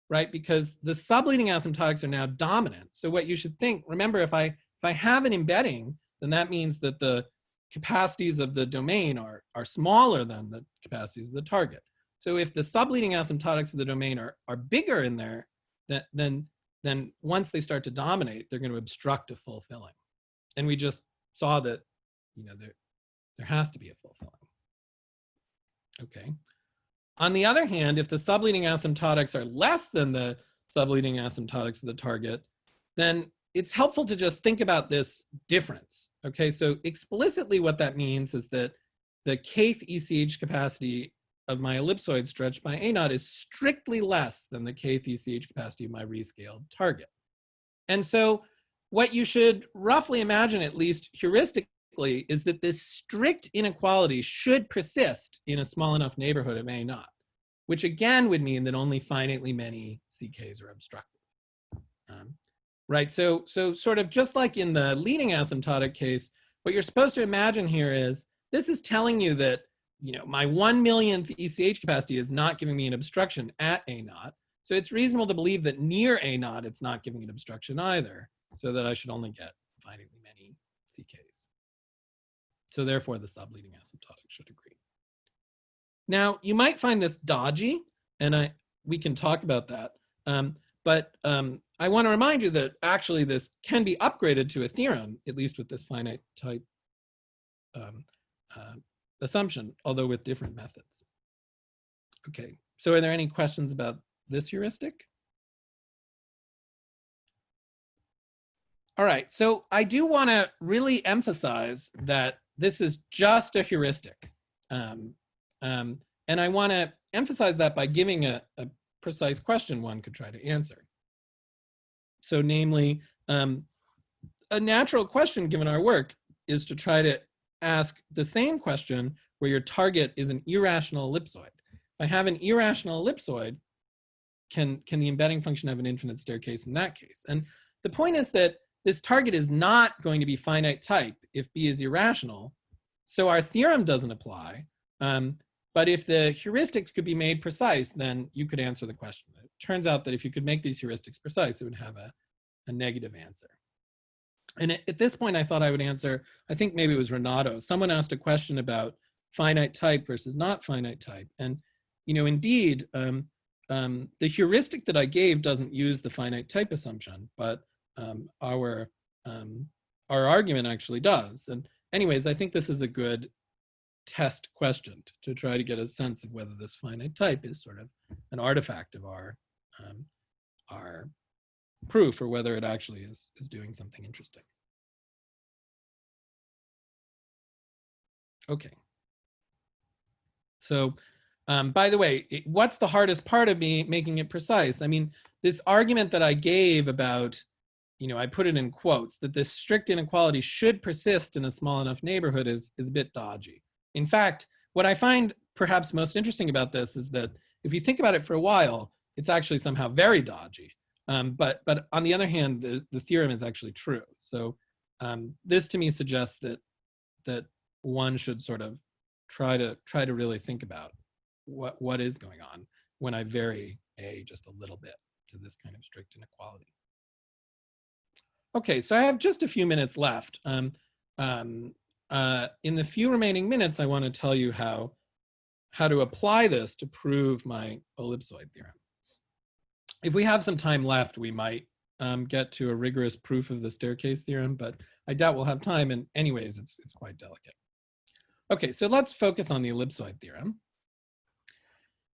A: right? Because the subleading asymptotics are now dominant. So what you should think, remember, if I have an embedding, then that means that the capacities of the domain are smaller than the capacities of the target. So if the subleading asymptotics of the domain are bigger in there, then once they start to dominate, they're going to obstruct a full filling. And we just saw that, you know, there has to be a full filling. Okay. On the other hand, if the subleading asymptotics are less than the subleading asymptotics of the target, then it's helpful to just think about this difference. Okay, so explicitly what that means is that the kth ECH capacity of my ellipsoid stretched by A naught is strictly less than the kth ECH capacity of my rescaled target. And so what you should roughly imagine, at least heuristically, is that this strict inequality should persist in a small enough neighborhood of A naught, which again would mean that only finitely many CKs are obstructive. Right, so sort of just like in the leading asymptotic case, what you're supposed to imagine here is, this is telling you that, you know, my 1 millionth ECH capacity is not giving me an obstruction at A naught. So it's reasonable to believe that near A naught, it's not giving an obstruction either, so that I should only get finitely many CKs. So therefore, the subleading asymptotic should agree. Now, you might find this dodgy, and we can talk about that. But I want to remind you that actually this can be upgraded to a theorem, at least with this finite type assumption, although with different methods. Okay, so are there any questions about this heuristic? All right, so I do want to really emphasize that this is just a heuristic. And I want to emphasize that by giving a precise question one could try to answer. So namely, a natural question given our work is to try to ask the same question where your target is an irrational ellipsoid. If I have an irrational ellipsoid, can the embedding function have an infinite staircase in that case? And the point is that this target is not going to be finite type if B is irrational, so our theorem doesn't apply. But if the heuristics could be made precise, then you could answer the question. It turns out that if you could make these heuristics precise, it would have a negative answer. And at this point, I thought I would answer, I think maybe it was Renato. Someone asked a question about finite type versus not finite type. And, you know, indeed, the heuristic that I gave doesn't use the finite type assumption, but our argument actually does. And anyways, I think this is a good test question to try to get a sense of whether this finite type is sort of an artifact of our proof, or whether it actually is doing something interesting. Okay. So, by the way, what's the hardest part of me making it precise? I mean, this argument that I gave about, you know, I put it in quotes, that this strict inequality should persist in a small enough neighborhood is a bit dodgy. In fact, what I find perhaps most interesting about this is that if you think about it for a while, it's actually somehow very dodgy. But on the other hand, the theorem is actually true. So this to me suggests that one should sort of try to really think about what is going on when I vary A just a little bit to this kind of strict inequality. Okay, so I have just a few minutes left. In the few remaining minutes, I want to tell you how to apply this to prove my ellipsoid theorem. If we have some time left, we might get to a rigorous proof of the staircase theorem, but I doubt we'll have time, and anyways, it's quite delicate. Okay, so let's focus on the ellipsoid theorem.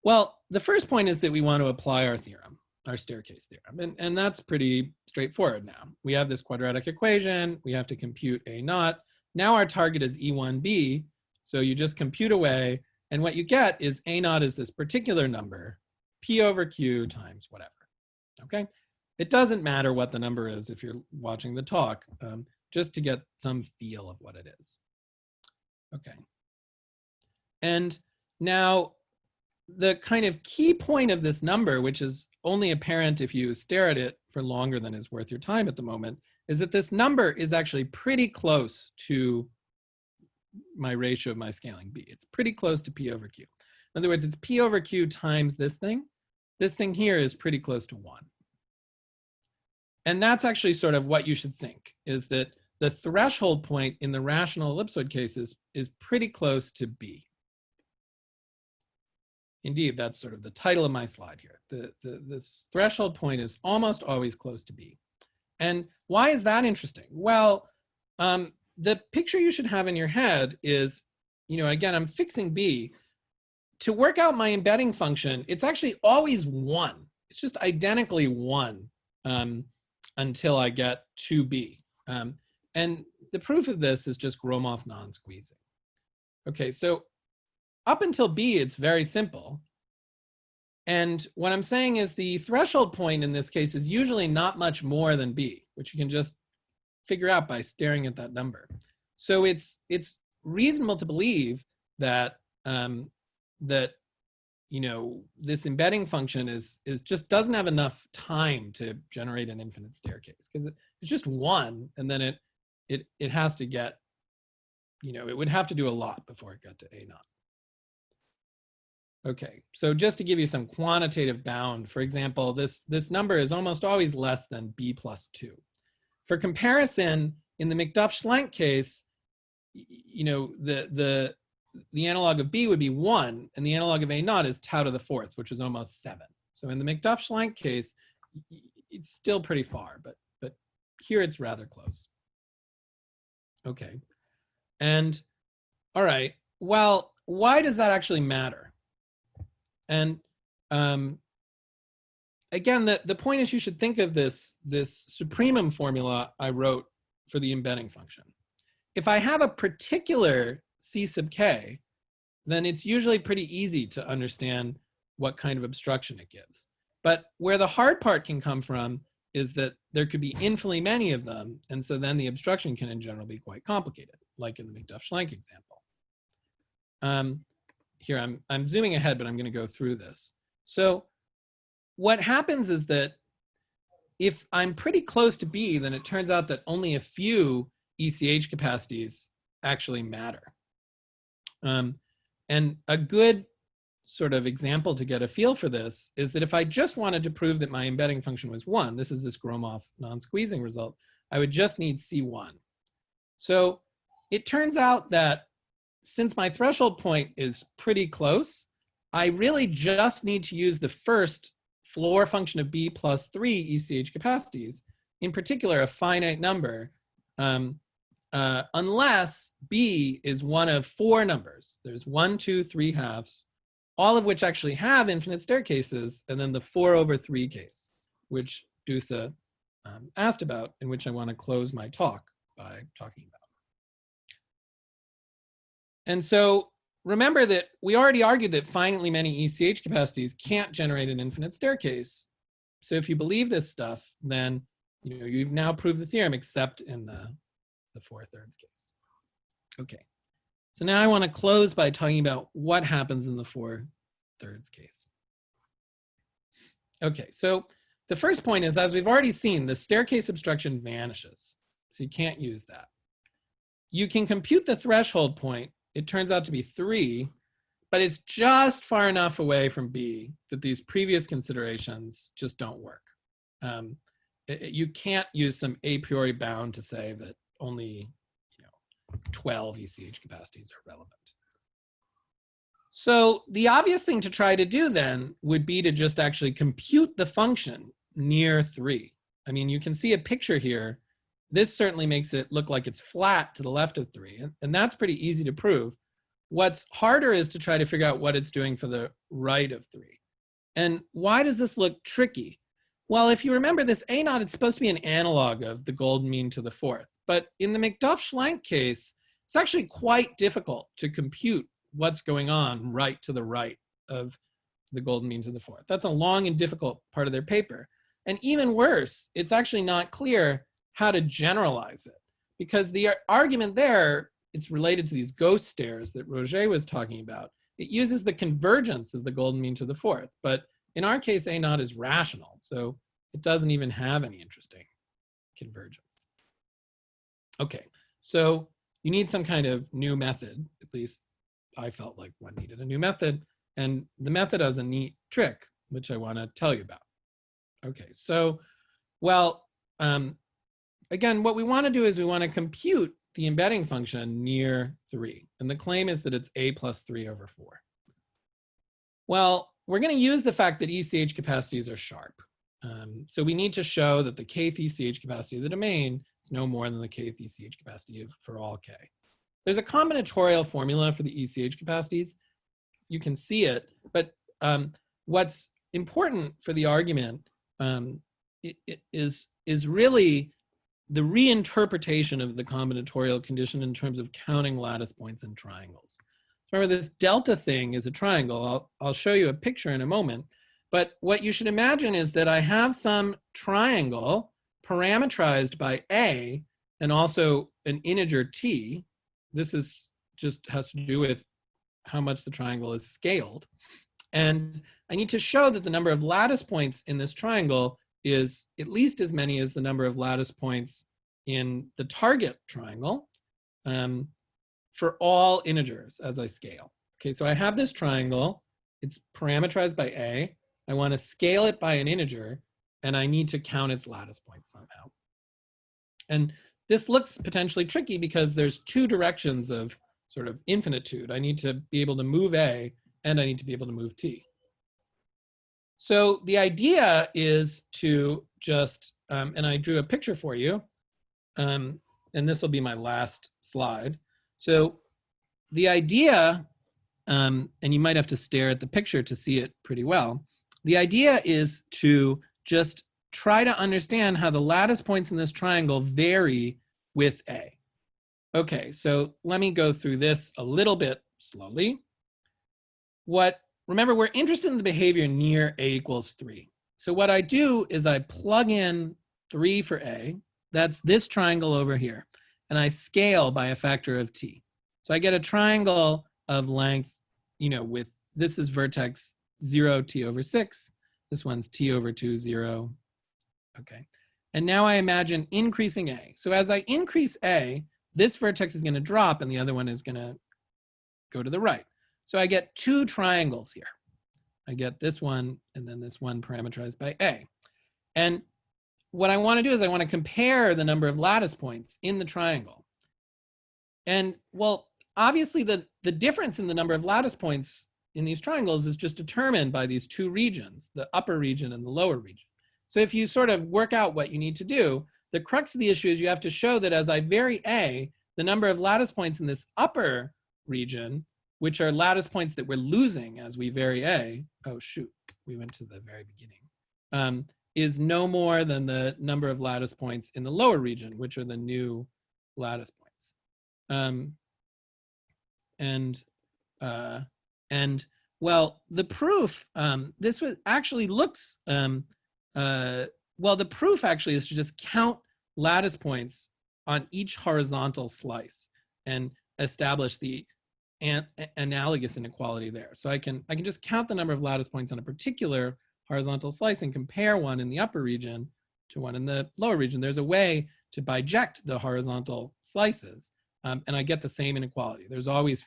A: Well, the first point is that we want to apply our theorem, our staircase theorem, and that's pretty straightforward now. We have this quadratic equation, we have to compute A naught. Now our target is E1b, so you just compute away, and what you get is A naught is this particular number, P over Q times whatever, okay? It doesn't matter what the number is if you're watching the talk, just to get some feel of what it is. Okay. And now the kind of key point of this number, which is only apparent if you stare at it for longer than is worth your time at the moment, is that this number is actually pretty close to my ratio of my scaling B. It's pretty close to P over Q. In other words, it's P over Q times this thing. This thing here is pretty close to 1. And that's actually sort of what you should think, is that the threshold point in the rational ellipsoid cases is pretty close to B. Indeed, that's sort of the title of my slide here. This threshold point is almost always close to B. And why is that interesting? Well, the picture you should have in your head is, you know, again, I'm fixing B. To work out my embedding function, it's actually always 1. It's just identically 1 until I get to B. And the proof of this is just Gromov non-squeezing. Okay, so up until B, it's very simple. And what I'm saying is the threshold point in this case is usually not much more than B, which you can just figure out by staring at that number. So it's reasonable to believe that that, you know, this embedding function is just doesn't have enough time to generate an infinite staircase, because it's just 1, and then it has to get, you know, it would have to do a lot before it got to A naught. Okay, so just to give you some quantitative bound, for example, this number is almost always less than B plus 2. For comparison, in the McDuff-Schlenk case, you know, the the analog of B would be 1, and the analog of A naught is tau to the 4th, which is almost 7. So in the McDuff-Schlenk case, it's still pretty far, but here it's rather close. Okay. And all right, well, why does that actually matter? And again, the point is you should think of this supremum formula I wrote for the embedding function. If I have a particular C sub k, then it's usually pretty easy to understand what kind of obstruction it gives. But where the hard part can come from is that there could be infinitely many of them, and so then the obstruction can in general be quite complicated, like in the McDuff-Schlenk example. Here I'm zooming ahead, but I'm going to go through this. So what happens is that if I'm pretty close to B, then it turns out that only a few ECH capacities actually matter. And a good sort of example to get a feel for this is that if I just wanted to prove that my embedding function was 1, this is this Gromov non-squeezing result, I would just need C1. So it turns out that since my threshold point is pretty close, I really just need to use the first floor function of B plus 3 ECH capacities, in particular a finite number, unless B is one of 4 numbers. There's 1, 2, 3 halves, all of which actually have infinite staircases, and then the 4/3 case, which Dusa asked about, in which I want to close my talk by talking about. And so remember that we already argued that finitely many ECH capacities can't generate an infinite staircase. So if you believe this stuff, then you've now proved the theorem, except in the 4/3 case. Okay. So now I want to close by talking about what happens in the 4/3 case. Okay, so the first point is, as we've already seen, the staircase obstruction vanishes. So you can't use that. You can compute the threshold point. It turns out to be 3, but it's just far enough away from B that these previous considerations just don't work. You can't use some a priori bound to say that only 12 ECH capacities are relevant. So the obvious thing to try to do then would be to just actually compute the function near 3. I mean, you can see a picture here. This certainly makes it look like it's flat to the left of 3, and that's pretty easy to prove. What's harder is to try to figure out what it's doing for the right of 3. And why does this look tricky? Well, if you remember, this A naught, it's supposed to be an analog of the golden mean to the 4th. But in the McDuff-Schlenk case, it's actually quite difficult to compute what's going on right to the right of the golden mean to the 4th. That's a long and difficult part of their paper. And even worse, it's actually not clear how to generalize it, because the argument there, it's related to these ghost stairs that Roger was talking about. It uses the convergence of the golden mean to the 4th, but in our case, A naught is rational, so it doesn't even have any interesting convergence. Okay, so you need some kind of new method. At least I felt like one needed a new method, and the method has a neat trick, which I want to tell you about. Okay, so, well, again, what we want to do is we want to compute the embedding function near 3, and the claim is that it's A plus 3/4. Well, we're going to use the fact that ECH capacities are sharp. So we need to show that the kth ECH capacity of the domain is no more than the kth ECH capacity for all k. There's a combinatorial formula for the ECH capacities. You can see it, but what's important for the argument is really the reinterpretation of the combinatorial condition in terms of counting lattice points in triangles. Remember, this delta thing is a triangle. I'll show you a picture in a moment. But what you should imagine is that I have some triangle parametrized by A and also an integer t. This is just has to do with how much the triangle is scaled. And I need to show that the number of lattice points in this triangle is at least as many as the number of lattice points in the target triangle for all integers as I scale. Okay, so I have this triangle. It's parameterized by A. I want to scale it by an integer, and I need to count its lattice points somehow. And this looks potentially tricky because there's 2 directions of sort of infinitude. I need to be able to move A, and I need to be able to move T. So the idea is to just, and I drew a picture for you, and this will be my last slide. So the idea, and you might have to stare at the picture to see it pretty well. The idea is to just try to understand how the lattice points in this triangle vary with A. Okay, so let me go through this a little bit slowly. Remember, we're interested in the behavior near A equals 3. So what I do is I plug in 3 for A. That's this triangle over here. And I scale by a factor of T. So I get a triangle of length, with, this is vertex 0, T over 6. This one's T over 2, 0. Okay. And now I imagine increasing A. So as I increase A, this vertex is going to drop and the other one is going to go to the right. So I get 2 triangles here. I get this one and then this one parameterized by A. And what I want to do is I want to compare the number of lattice points in the triangle. And well, obviously the difference in the number of lattice points in these triangles is just determined by these 2 regions, the upper region and the lower region. So if you sort of work out what you need to do, the crux of the issue is you have to show that as I vary A, the number of lattice points in this upper region, which are lattice points that we're losing as we vary A, oh shoot, we went to the very beginning, is no more than the number of lattice points in the lower region, which are the new lattice points. And well, the proof, this was actually looks, well, the proof actually is to just count lattice points on each horizontal slice and establish the analogous inequality there. So I can just count the number of lattice points on a particular horizontal slice and compare one in the upper region to one in the lower region. There's a way to biject the horizontal slices, and I get the same inequality. There's always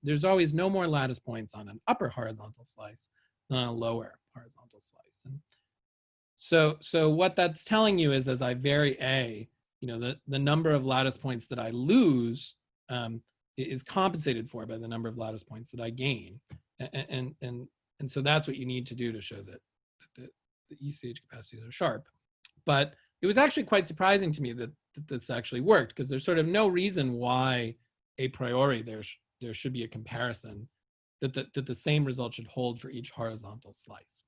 A: there's always no more lattice points on an upper horizontal slice than on a lower horizontal slice. And so what that's telling you is as I vary A, the number of lattice points that I lose is compensated for by the number of lattice points that I gain. And so that's what you need to do to show that the ECH capacities are sharp. But it was actually quite surprising to me that this actually worked, because there's sort of no reason why a priori there should be a comparison that the same result should hold for each horizontal slice.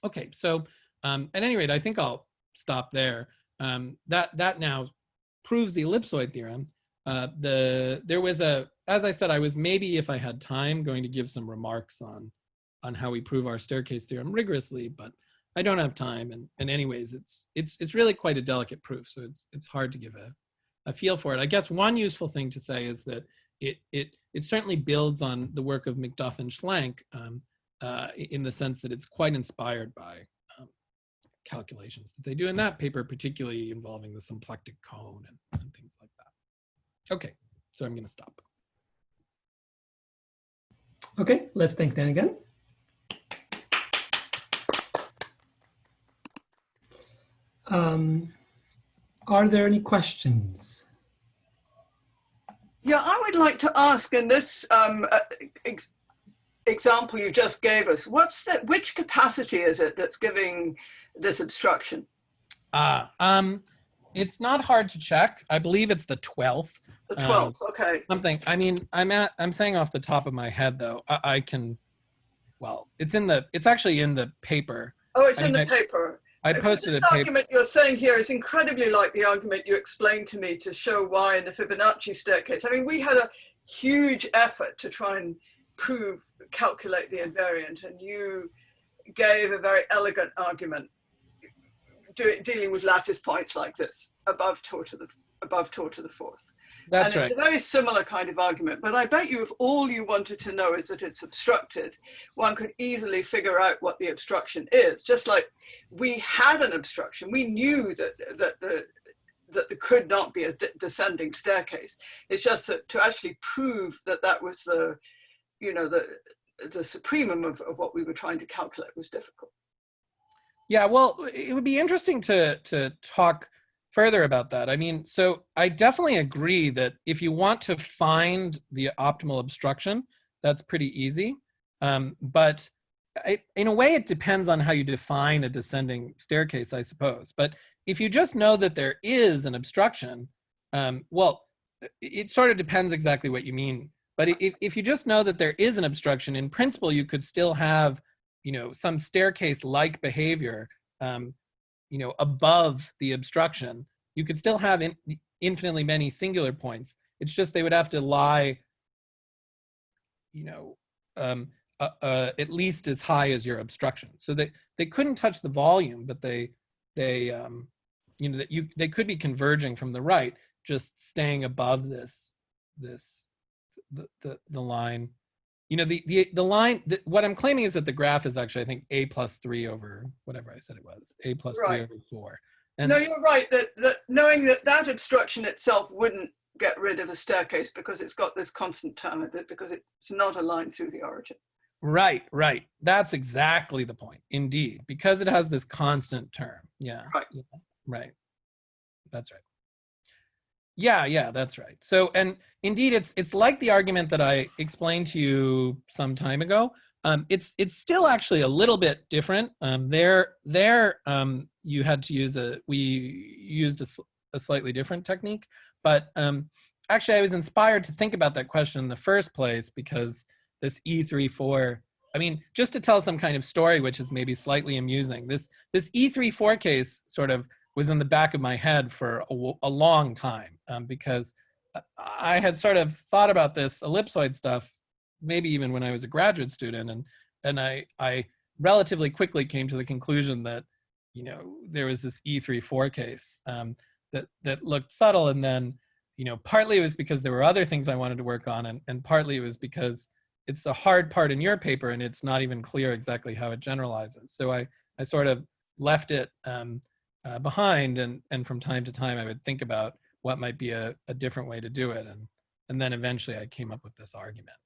A: Okay, so at any rate, I think I'll stop there. That now proves the ellipsoid theorem. There was as I said, I was maybe, if I had time, going to give some remarks on how we prove our staircase theorem rigorously, but I don't have time. And anyways, it's really quite a delicate proof, so it's hard to give a feel for it. I guess one useful thing to say is that it certainly builds on the work of McDuff and Schlenk in the sense that it's quite inspired by calculations that they do in that paper, particularly involving the symplectic cone and things like that. Okay, so I'm going to stop.
B: Okay, let's thank Dan again. Are there any questions?
D: Yeah, I would like to ask in this example you just gave us, which capacity is it that's giving this obstruction?
A: It's not hard to check. I believe it's the 12th.
D: The 12th, okay.
A: Something. I mean, I'm saying off the top of my head though. I can. Well, it's actually in the paper.
D: Oh, it's in the paper.
A: I posted a
D: paper. The argument you're saying here is incredibly like the argument you explained to me to show why in the Fibonacci staircase. I mean, we had a huge effort to try and calculate the invariant, and you gave a very elegant argument dealing with lattice points like this above tau to the fourth.
A: That's right.
D: It's a very similar kind of argument, but I bet you if all you wanted to know is that it's obstructed, one could easily figure out what the obstruction is. Just like we had an obstruction, we knew that there could not be a descending staircase. It's just that to actually prove that that was the supremum of what we were trying to calculate was difficult.
A: Yeah, well, it would be interesting to talk further about that. I mean, so I definitely agree that if you want to find the optimal obstruction, that's pretty easy. But in a way, it depends on how you define a descending staircase, I suppose. But if you just know that there is an obstruction, well, it sort of depends exactly what you mean. But if you just know that there is an obstruction, in principle, you could still have, you know, some staircase-like behavior, you know, above the obstruction. You could still have infinitely many singular points. It's just they would have to lie, you know, at least as high as your obstruction. So they couldn't touch the volume, but they you know, they could be converging from the right, just staying above the line. You know, the line, what I'm claiming is that the graph is actually, I think, a plus 3 over whatever I said it was, a plus 3 over 4. And
D: no, you're right, that knowing that obstruction itself wouldn't get rid of a staircase because it's got this constant term in it, because it's not a line through the origin.
A: Right. That's exactly the point, indeed, because it has this constant term. Yeah.
D: Right.
A: Yeah, right. That's right. Yeah, that's right. So, and indeed, it's like the argument that I explained to you some time ago. It's still actually a little bit different. There you had to we used a slightly different technique, but actually I was inspired to think about that question in the first place because this E34, I mean, just to tell some kind of story, which is maybe slightly amusing, this E34 case sort of was in the back of my head for a long time because I had sort of thought about this ellipsoid stuff, maybe even when I was a graduate student, and I relatively quickly came to the conclusion that, you know, there was this E34 case that looked subtle, and then, you know, partly it was because there were other things I wanted to work on, and partly it was because it's a hard part in your paper and it's not even clear exactly how it generalizes. So I sort of left it behind, and from time to time I would think about what might be a different way to do it, and then eventually I came up with this argument.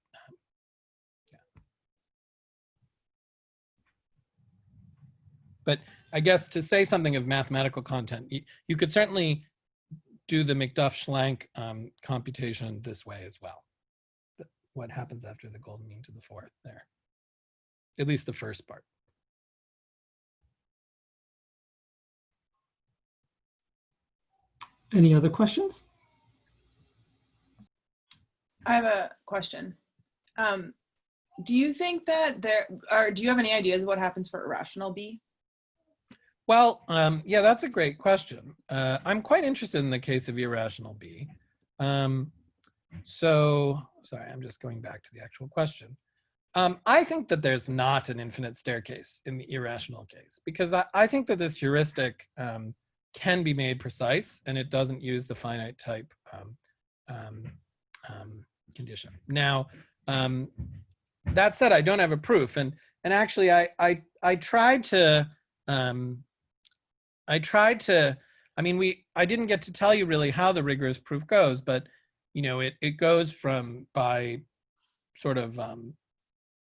A: Yeah. But I guess to say something of mathematical content, you could certainly do the McDuff-Schlenk computation this way as well. What happens after the golden mean to the fourth there, at least the first part.
B: Any other questions?
F: I have a question. Do you think that do you have any ideas of what happens for irrational B?
A: Well, yeah, that's a great question. I'm quite interested in the case of irrational B. So, sorry, I'm just going back to the actual question. I think that there's not an infinite staircase in the irrational case, because I think that this heuristic can be made precise, and it doesn't use the finite type condition. Now, that said, I don't have a proof, and actually, I tried to. I mean, I didn't get to tell you really how the rigorous proof goes, but you know, it goes by sort of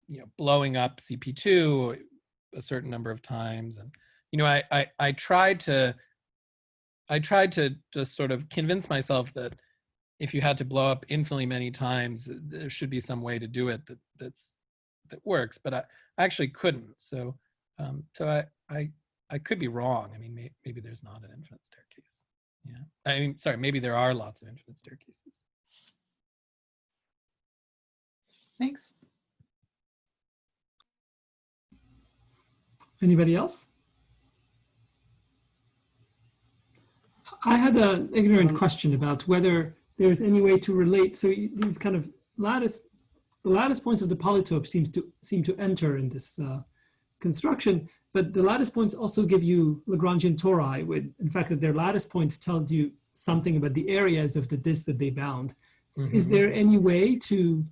A: you know, blowing up CP2 a certain number of times, and you know, I tried to just sort of convince myself that if you had to blow up infinitely many times, there should be some way to do it that works, but I actually couldn't. So I could be wrong. I mean, maybe there's not an infinite staircase. Yeah, I mean, sorry, maybe there are lots of infinite staircases.
F: Thanks.
B: Anybody else? I had an ignorant question about whether there's any way to relate. So these kind of the lattice points of the polytope seem to enter in this construction, but the lattice points also give you Lagrangian tori, with in fact that their lattice points tells you something about the areas of the disk that they bound. Mm-hmm. Is there any way to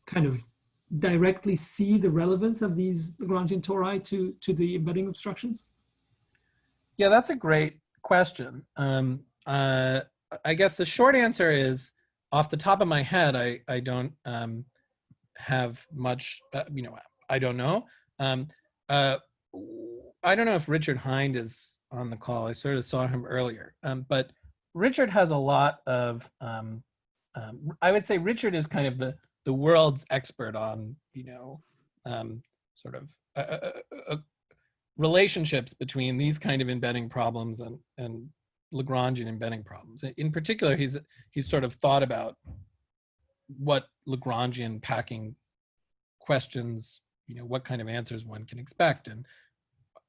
B: kind of directly see the relevance of these Lagrangian tori to the embedding obstructions?
A: Yeah, that's a great question. I guess the short answer is, off the top of my head, I don't have much, you know, I don't know. I don't know if Richard Hind is on the call. I sort of saw him earlier, but Richard has a lot of, I would say Richard is kind of the world's expert on, sort of relationships between these kind of embedding problems and Lagrangian embedding problems. In particular, he's sort of thought about what Lagrangian packing questions, what kind of answers one can expect and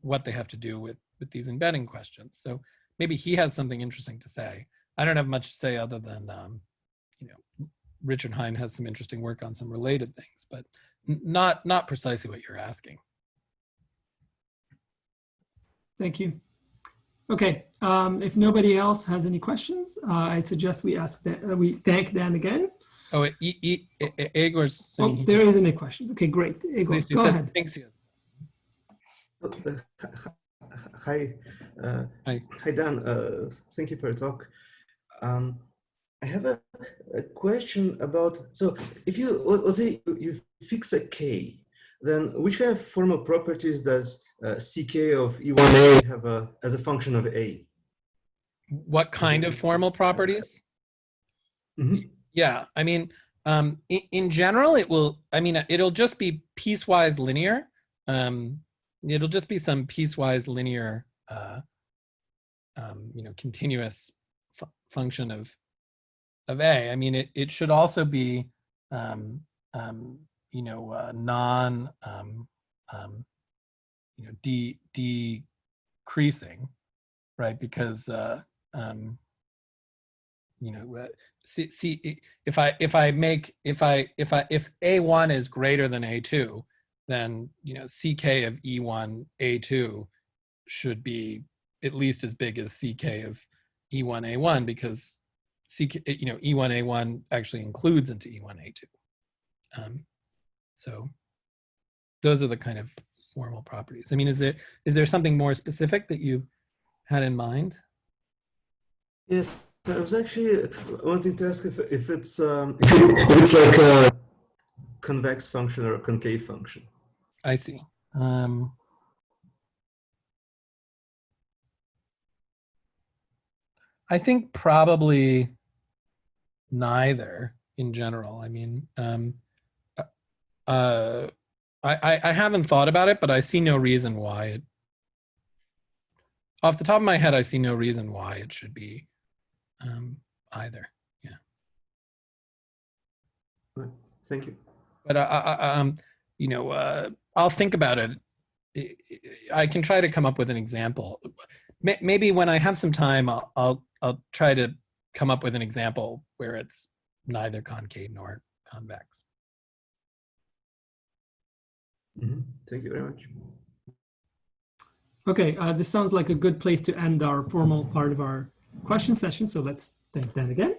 A: what they have to do with these embedding questions. So maybe he has something interesting to say. I don't have much to say other than, Richard Hein has some interesting work on some related things, but not precisely what you're asking.
B: Thank you. Okay, if nobody else has any questions, I suggest we thank Dan again.
A: Oh, Igor's saying.
B: Oh, there isn't a question. Okay, great. Igor, go ahead.
A: Thanks.
G: Hi.
A: Hi.
G: Hi, Dan. Thank you for your talk. I have a question about, so if you, let's say you fix a K, then which kind of formal properties does CK of E1A have as a function of A?
A: What kind of formal properties?
G: Mm-hmm.
A: Yeah, I mean, in general, it'll just be piecewise linear. It'll just be some piecewise linear, continuous function of A. I mean, it should also be, non, decreasing, right? Because if A1 is greater than A2, then CK of E1 A2 should be at least as big as CK of E1 A1, because CK, E1 A1 actually includes into E1 A2. So those are the kind of formal properties. I mean, is there something more specific that you had in mind?
G: Yes, I was actually wanting to ask if it's like a convex function or a concave function.
A: I see. I think probably neither in general. I mean, I haven't thought about it, but I see no reason why it, off the top of my head, I see no reason why it should be either. Yeah.
G: Thank you.
A: But I'll think about it. I can try to come up with an example. Maybe when I have some time, I'll try to come up with an example where it's neither concave nor convex.
G: Mm-hmm. Thank you very much.
B: Okay, this sounds like a good place to end our formal part of our question session. So let's thank Dan again.